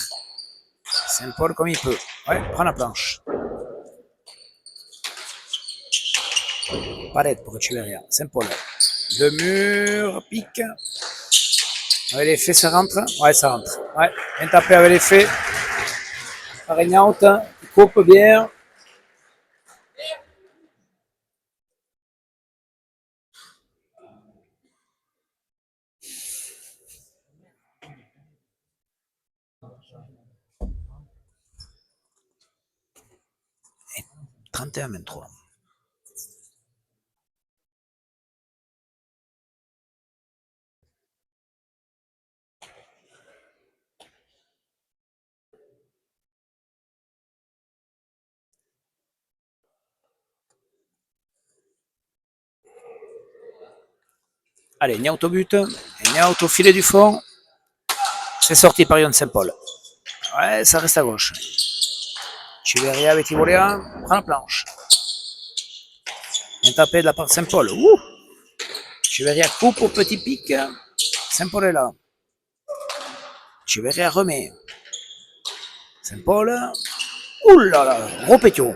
Saint-Paul comme il peut. Ouais, prend la planche. Palette pour Echeverria. Saint-Paul. Le mur, pique. Avec l'effet, ça rentre. Ouais, ça rentre. Ouais, bien tapé avec l'effet. Ineot, il coupe bien. Et 31-23. Allez, Ineot au but. Ineot au filet du fond. C'est sorti par Yon Saint-Paul. Ouais, ça reste à gauche. Echeverria avec Ivoléa. Prend la planche. Bien tapé de la part de Saint-Paul. Echeverria coupe au petit pic. Saint-Paul est là. Echeverria remet. Saint-Paul. Ouh là là, gros pétio.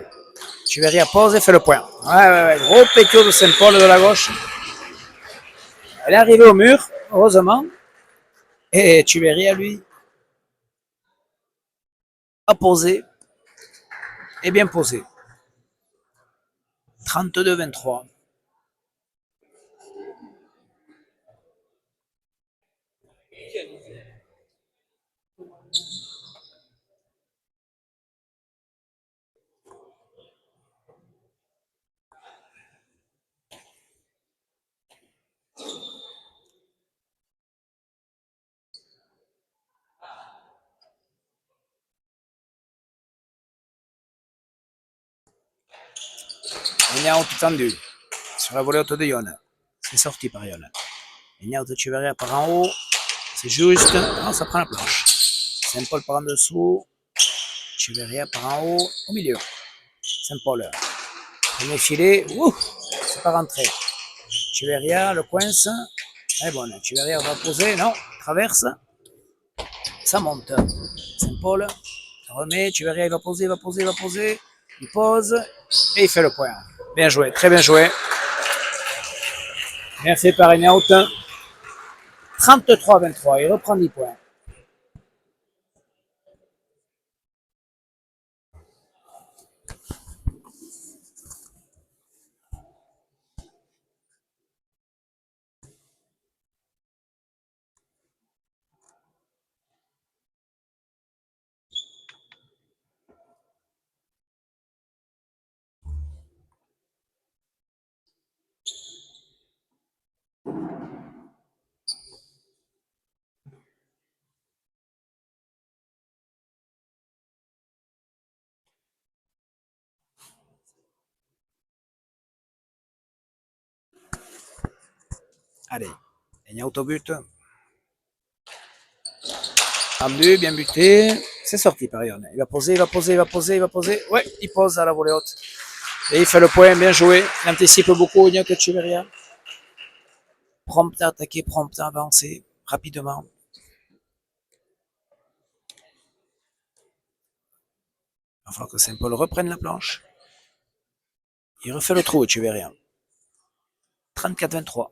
Echeverria pose et fait le point. Ouais, gros pétio de Saint-Paul de la gauche. Elle est arrivée au mur, heureusement. Et Echeverria, lui, a posé. Et bien posé. 32-23. Ineot tendu. Sur la volée haute de Yon. C'est sorti par Yon. Ineot Echeverria par en haut. C'est juste. Non, ça prend la planche. Saint-Paul par en dessous. Echeverria par en haut. Au milieu. Saint-Paul. Premier filet. Ouh, c'est pas rentré. Echeverria, le coince. Elle est bonne. Echeverria va poser. Non, traverse. Ça monte. Saint-Paul remet. Echeverria, il va poser, il va poser, il va poser. Il pose. Et il fait le point. Bien joué, très bien joué. Bien fait par Ineot. 33-23, il reprend 10 points. Allez, Aignan au but. Tendu, bien buté. C'est sorti par Ion. Il va poser, il va poser, il va poser, il va poser. Ouais, il pose à la volée haute. Et il fait le point, bien joué. Il anticipe beaucoup Ignacio Echeverria. Prompt à attaquer, prompt à avancer, rapidement. Il va falloir que Saint-Paul reprenne la planche. Il refait le trou, Echeverria. 34-23.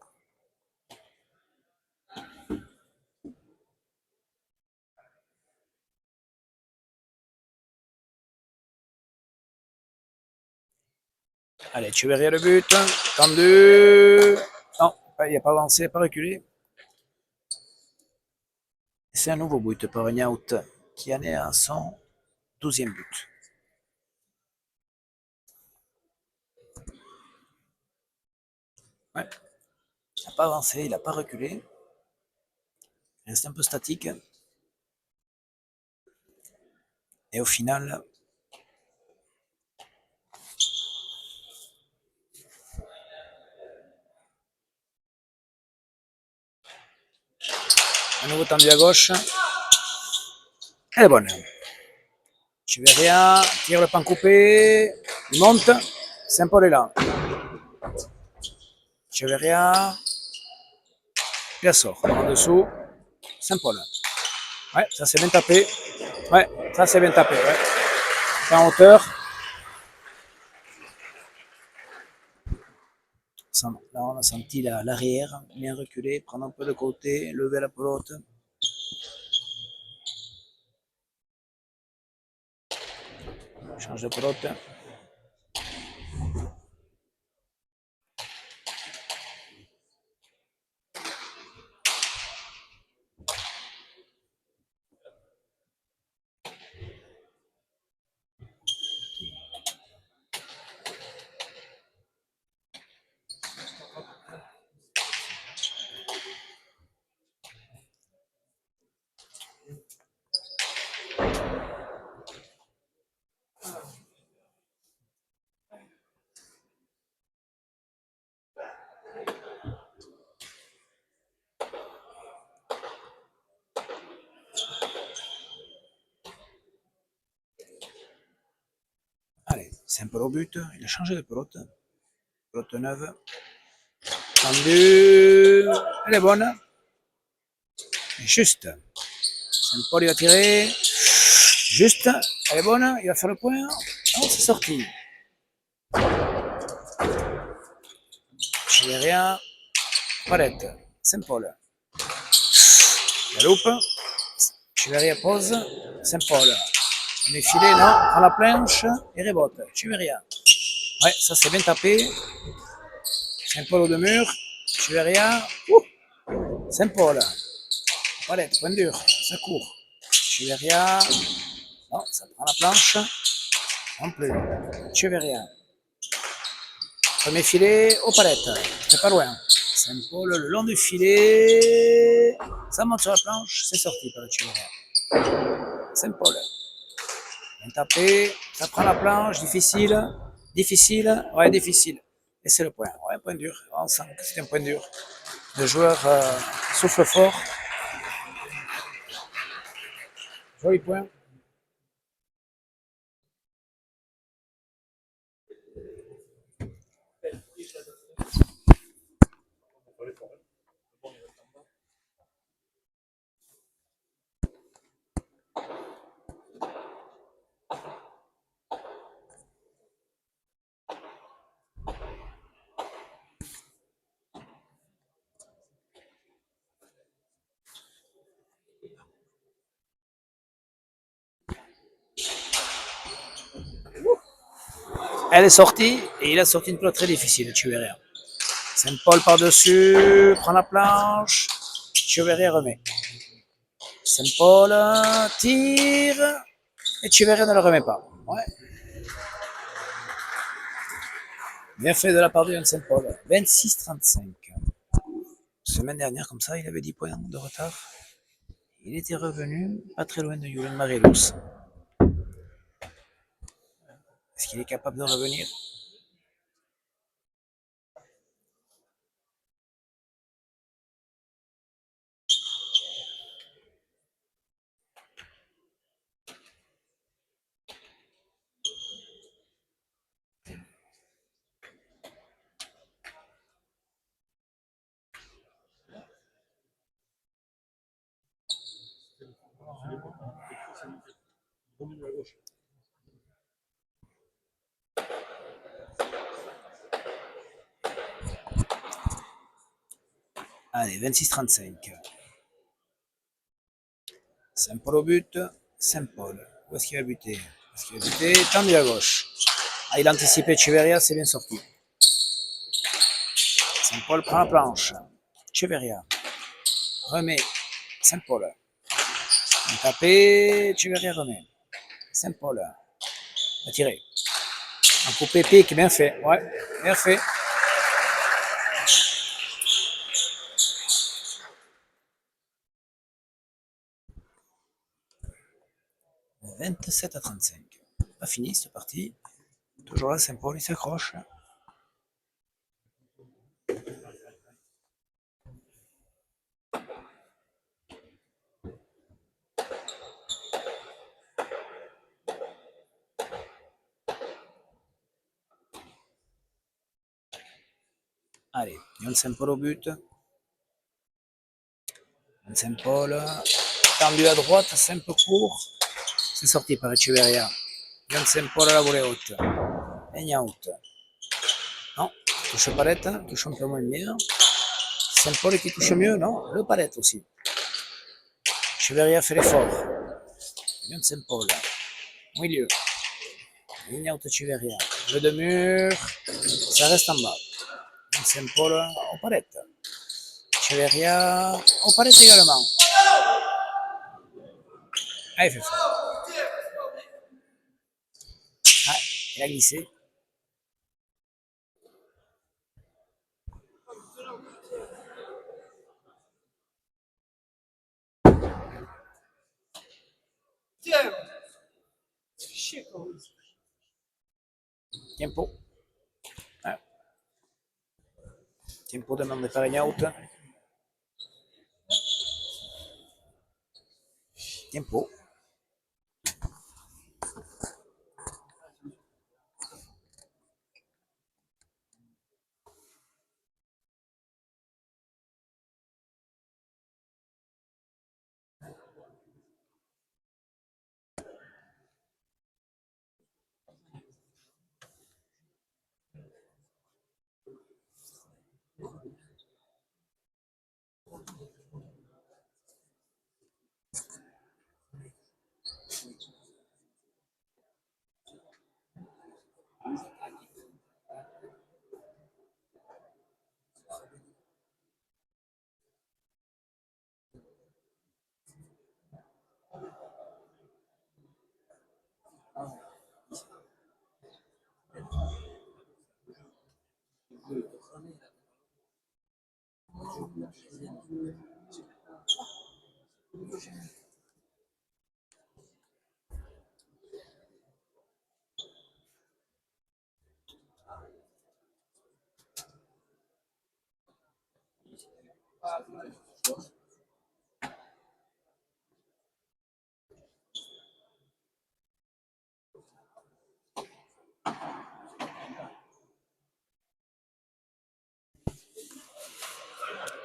Allez, Echeverria le but. Tendu. Non, il n'a pas avancé, il n'a pas reculé. C'est un nouveau but pour Ignaut qui en est à son 12e but. Ouais. Il n'a pas avancé, il n'a pas reculé. Il reste un peu statique. Et au final, un nouveau tendu à gauche. Elle est bonne. Echeverria tire le pan coupé. Il monte. Saint-Paul est là. Echeverria. Il la sort. En dessous. Saint-Paul. Ouais, ça c'est bien tapé. Ouais, ça c'est bien tapé. Ouais. C'est en hauteur. Là, on a senti l'arrière bien reculé, prendre un peu de côté, lever la pelote. Change de pelote. Allez, Saint-Paul au but. Il a changé de pelote. Pelote neuve. Tendu. Elle est bonne. Juste. Saint-Paul, il va tirer. Juste. Elle est bonne. Il va faire le point. Oh, c'est sorti. Echeverria. Palette. Saint-Paul. La loupe. Echeverria pose. Saint-Paul. On est filé, non. Prend la planche. Et rebote. Echeverria. Ouais, ça c'est bien tapé. Saint-Paul au deux murs. Echeverria. Saint-Paul. Palette, point dur. Ça court. Echeverria. Non, ça prend la planche. Non plus. Echeverria. Premier filet aux palettes. C'est pas loin. Saint-Paul le long du filet. Ça monte sur la planche. C'est sorti par Echeverria. Saint-Paul. Bien tapé. Ça prend la planche. Difficile. Difficile. Ouais, difficile. Et c'est le point. Ouais, point dur. On sent que c'est un point dur. Le joueur souffle fort. Joli point. Elle est sortie et il a sorti une pelote très difficile, Echeverria. Saint-Paul par-dessus, prend la planche, Echeverria remet. Saint-Paul tire, Echeverria ne le remet pas. Ouais. Bien fait de la part de Yann Saint-Paul. 26-35. Semaine dernière, comme ça, il avait 10 points de retard. Il était revenu pas très loin de Julen Marilus. Est-ce qu'il est capable de revenir? Allez, 26-35. Saint-Paul au but. Saint-Paul. Où est-ce qu'il va buter? Est-ce qu'il va buter? Tendu à gauche. Ah, il a anticipé Cheveria, c'est bien sorti. Saint-Paul prend la planche. Cheveria. Remet. Saint-Paul. Tapé. Cheveria remet. Saint-Paul. Va tirer. Un coupé pique, bien fait. Ouais, bien fait. « 27-35. Pas fini cette partie. Toujours là, Saint-Paul, il s'accroche. Allez, Yon Saint-Paul au but. Yon Saint-Paul. Tendu à droite, c'est un peu court. C'est sorti par Echeverria. Yon Saint-Paul à la volée haute. Peña out. Non, touche palette, touche un peu moins bien. Saint-Paul qui touche mieux, non? Le palette aussi. Echeverria fait l'effort. Yon Saint-Paul. Milieu. Ligne out Echeverria. Jeu de mur. Ça reste en bas. Yon Saint-Paul au palette. Echeverria au palette également. Ah, il fait fort. Ah, il a glissé. Tempo. Ah. Tempo demande par une out. Tempo.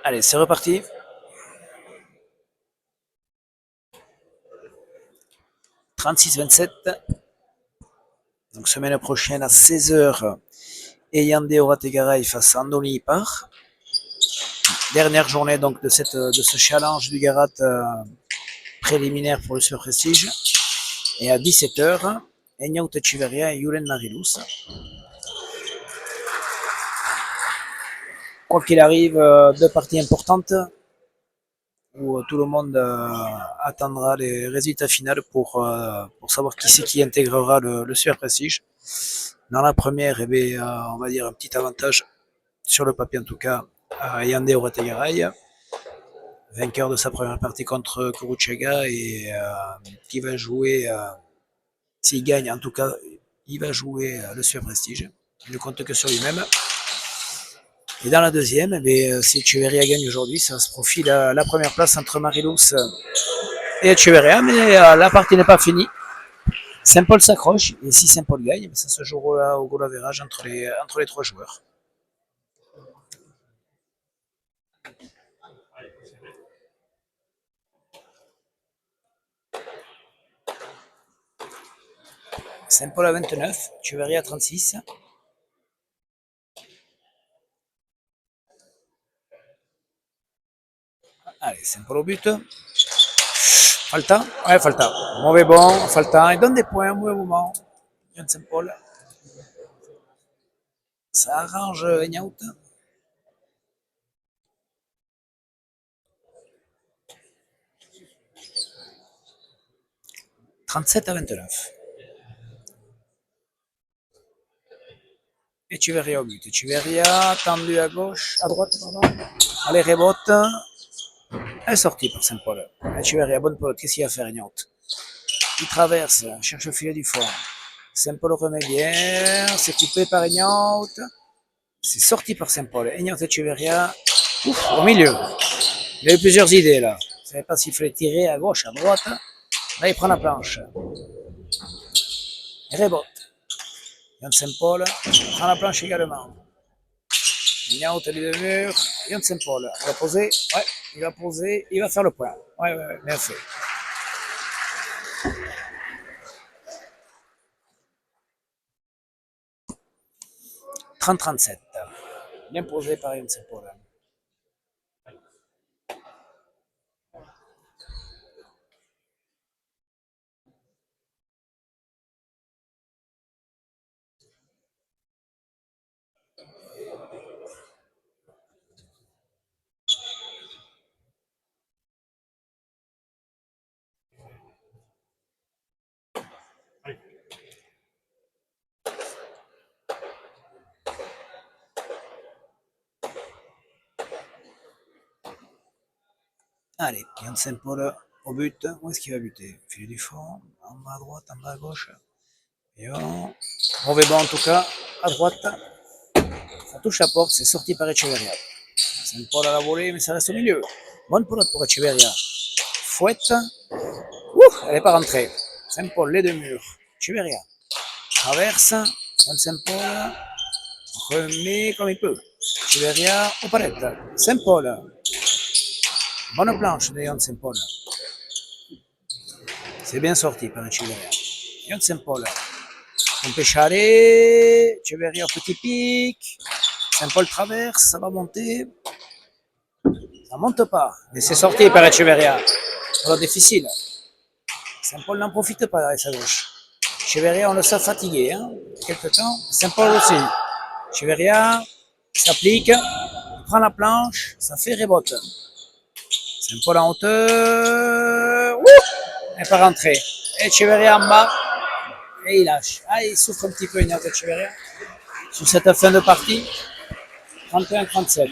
Allez, c'est reparti. « 36-27. Donc semaine prochaine à 16h, Eyande Orategaray face à Andoni Ipar. Dernière journée donc de ce challenge du Garat préliminaire pour le Super Prestige. Et à 17h, Enyao Echeverria et Yulen Marilus. Quoi qu'il arrive, deux parties importantes où tout le monde attendra les résultats finaux pour savoir qui c'est qui intégrera le Super Prestige. Dans la première, eh bien, on va dire un petit avantage, sur le papier en tout cas, à Yande Orategaray, vainqueur de sa première partie contre Kuruchega et qui va jouer, s'il gagne en tout cas, il va jouer le Super Prestige. Il ne compte que sur lui-même. Et dans la deuxième, si Echeverria gagne aujourd'hui, ça se profile à la première place entre Marilus et Echeverria, mais la partie n'est pas finie. Saint-Paul s'accroche, et si Saint-Paul gagne, ça se joue au goal average entre les trois joueurs. Saint-Paul à 29, Echeverria à 36. Allez, Saint-Paul au but. Falta? Ouais, Falta. Mauvais bon, Falta. Il donne des points au mauvais moment. Yann Saint-Paul. Ça arrange Egnaut. 37 à 29. Echeverria au but. Echeverria tendu à gauche, à droite, pardon. Allez, rebote. Elle est sortie par Saint-Paul. Echeverria, bonne pelote. Qu'est-ce qu'il va faire, Egnaut? Il traverse, cherche le filet du fond. Saint-Paul remet bien. C'est coupé par Egnaut. C'est sorti par Saint-Paul. Egnaut Echeverria. Ouf, au milieu. Il a eu plusieurs idées là. Il ne savait pas s'il fallait tirer à gauche, à droite. Là, il prend la planche. Il rebote. Yann Saint-Paul prend la planche également. Ignaut, les deux murs. Yann Saint-Paul. Il va poser. Ouais, il va poser. Il va faire le point. Ouais, bien fait. « 30-37. Bien posé par Yann Saint-Paul. Allez, Yann Saint-Paul au but. Où est-ce qu'il va buter? Filet du fond. En bas à droite, en bas à gauche. Bien. Mauvais banc en tout cas. À droite. Ça touche la porte. C'est sorti par Echeverria. Saint-Paul à la volée, mais ça reste au milieu. Bonne pelote pour Echeverria. Fouette. Ouh, elle n'est pas rentrée. Saint-Paul, les deux murs. Echeverria. Traverse. Yann Saint-Paul. Remet comme il peut. Echeverria aux palettes. Saint-Paul. Bonne planche de Yann Saint-Paul. C'est bien sorti par Echeverria. Yann Saint-Paul. Compéchare. Echeverria au petit pic. Saint-Paul traverse, ça va monter. Ça monte pas, mais c'est sorti par Echeverria. Alors difficile. Saint-Paul n'en profite pas avec sa gauche. Echeverria, on le sent fatigué, hein, quelque temps. Saint-Paul aussi. Echeverria s'applique, il prend la planche, ça fait rebote. Saint-Paul en hauteur. Elle n'est pas rentrée. Echeverria en bas. Et il lâche. Ah, il souffre un petit peu, Ignacio Echeverria. Sur cette fin de partie. 31-37.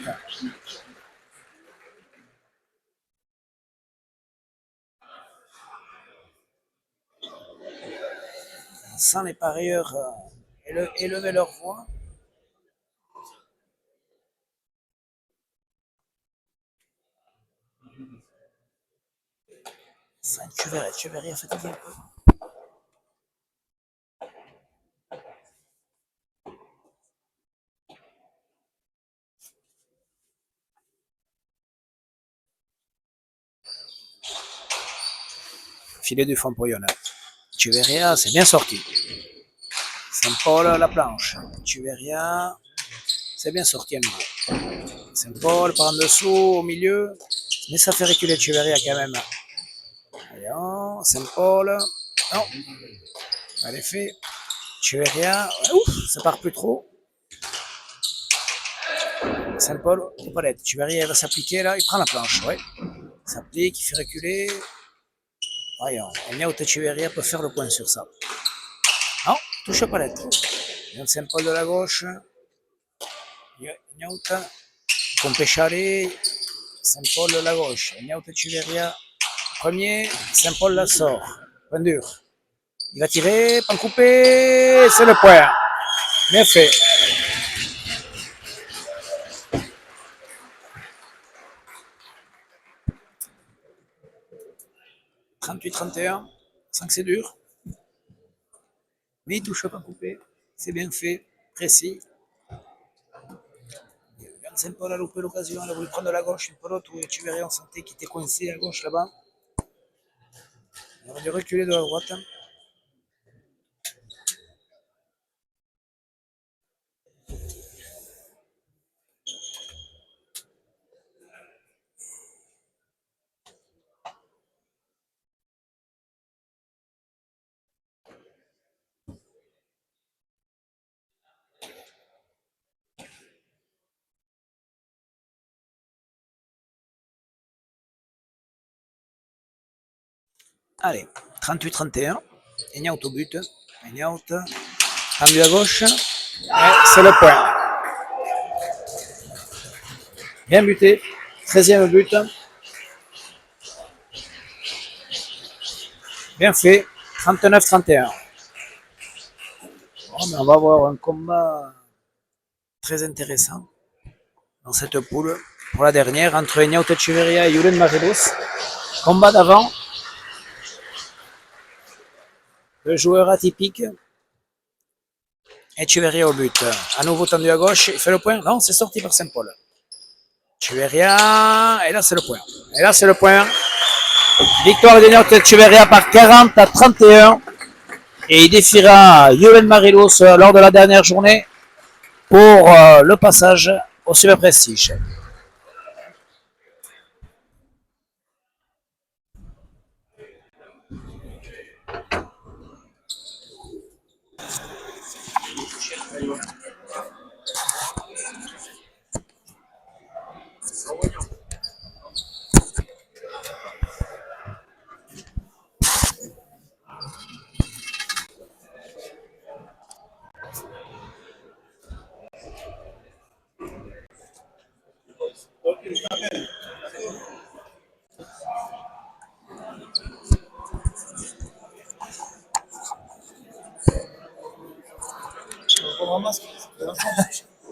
Sans les parieurs élever leur voix. Echeverria fatigué un peu. Filet du fond pour Yona. Echeverria, c'est bien sorti. Saint-Paul, la planche. Echeverria, c'est bien sorti à nouveau. Saint-Paul par en dessous, au milieu. Mais ça fait reculer Echeverria quand même. Allez, Saint-Paul. Non. Elle est fait. Echeverria. Ouf, ça part plus trop. Saint-Paul aux palettes. Echeverria va s'appliquer là. Il prend la planche. Ouais. Il s'applique, il fait reculer. Voyons. Ignacio Echeverria peut faire le point sur ça. Non, touche aux palettes. Yann Saint-Paul de la gauche. Ignacio. Compéchare. Saint-Paul de la gauche. Ignacio Echeverria. Premier. Saint-Paul la sort. Point dur. Il va tirer, pas coupé. C'est le point. Bien fait. « 38-31. 5 c'est dur. Mais il touche pas coupé. C'est bien fait. Précis. Saint-Paul a loupé l'occasion. Il a voulu prendre la gauche. Une pelote où Echeverria, on sentait qu'il était coincé à gauche là-bas. Il aurait dû reculer de la droite. Allez, 38-31. Enyart au but. Enyart, tendu à gauche. Et c'est le point. Bien buté. 13e but. Bien fait. 39-31. Oh, mais on va avoir un combat très intéressant dans cette poule pour la dernière entre Enyart Echeverria et Julen Marelos. Combat d'avant. Le joueur atypique. Echeverria au but. À nouveau tendu à gauche. Il fait le point. Non, c'est sorti par Saint-Paul. Echeverria. Et là, c'est le point. Et là, c'est le point. Victoire d'Enyart Echeverria par 40-31. Et il défiera Julen Marelos lors de la dernière journée pour le passage au Super Prestige.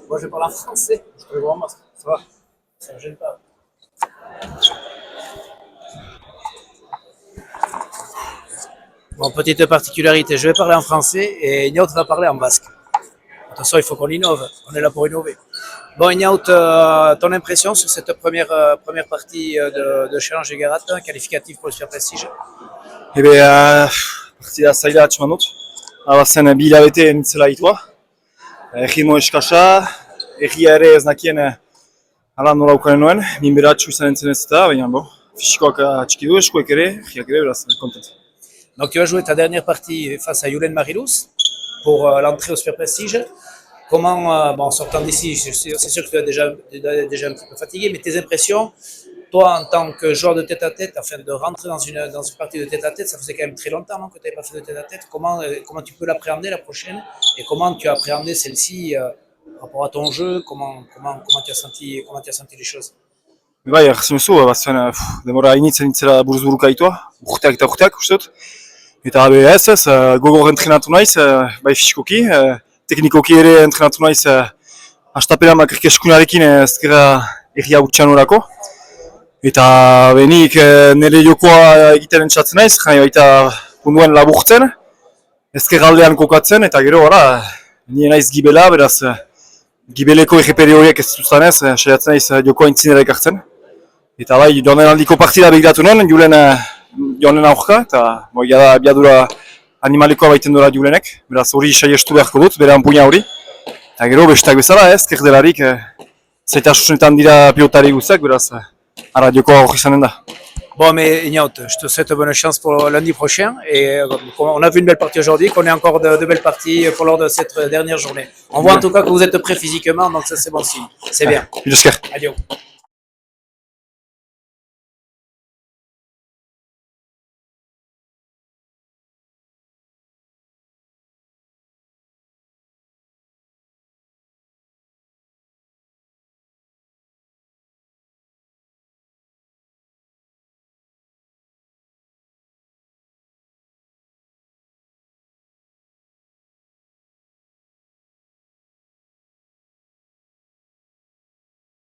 Moi, je parle en français. Je peux voir un masque. Ça va. Ça ne gêne pas. Bon, petite particularité, je vais parler en français et Enyart va parler en basque. De toute façon, il faut qu'on innove. On est là pour innover. Bon, Enyart, ton impression sur cette première partie de Challenge Garat, qualificatif pour le Super Prestige? Partida zaila atxeman dut. Abazen bi hilabete nintzela hitua. Erritmo eskasa, erria ere ez nakien ala nola ukanen nuen. Minberatxu izan entzen ez eta, baina fisikoak atxiki du, eskuek ere, erriak ere, beraz, kontent. Donc tu vas jouer ta dernière partie face à Julen Marelos pour l'entrée au Super Prestige. Comment, en sortant d'ici, c'est sûr que tu es déjà un petit peu fatigué, mais tes impressions, toi en tant que joueur de tête-à-tête, afin de rentrer dans une partie de tête-à-tête, ça faisait quand même très longtemps que tu n'avais pas fait de tête-à-tête. Comment tu peux l'appréhender la prochaine et comment tu as appréhendé celle-ci par rapport à ton jeu? Comment tu as senti les choses? Bai, errazin duzu, bazen demora initzen nintzela buruz-buruka hitua, urteak eta urteak, uste dut. Eta ez, gogor entrenatu naiz, bai fisikoki, teknikoki ere entrenatu naiz hastapena bakarrik eskunarekin ezkerra erria utxan horako. Eta benik nire jokoa egiten entzatzen naiz, jai baita punduen laburtzen, ezkerraldean kokatzen, eta gero gara, nire naiz gibela, beraz gibeleko erreperi horiek ez zuzanez, saiatzen naiz jokoa intzinera ekartzen. Eta bai, joan den aldiko partida begiratu nuen, Julen aurka, eta biadura animalikoa baiten dola Julenek, beraz hori saiestu beharko dut, bere ampuina hori. Eta gero besteak bezala, ezkerdelarik zaitasunetan dira pilotari guztiak, beraz ara jokoa hori izanen da. Bon, mais Enyart, je te souhaite bonne chance pour lundi prochain. Et on a vu une belle partie aujourd'hui, qu'on ait encore de belles parties pour lors de cette dernière journée. On voit en tout cas que vous êtes prêts physiquement, donc ça c'est bon signe. C'est bien. Bilesker. Adieu.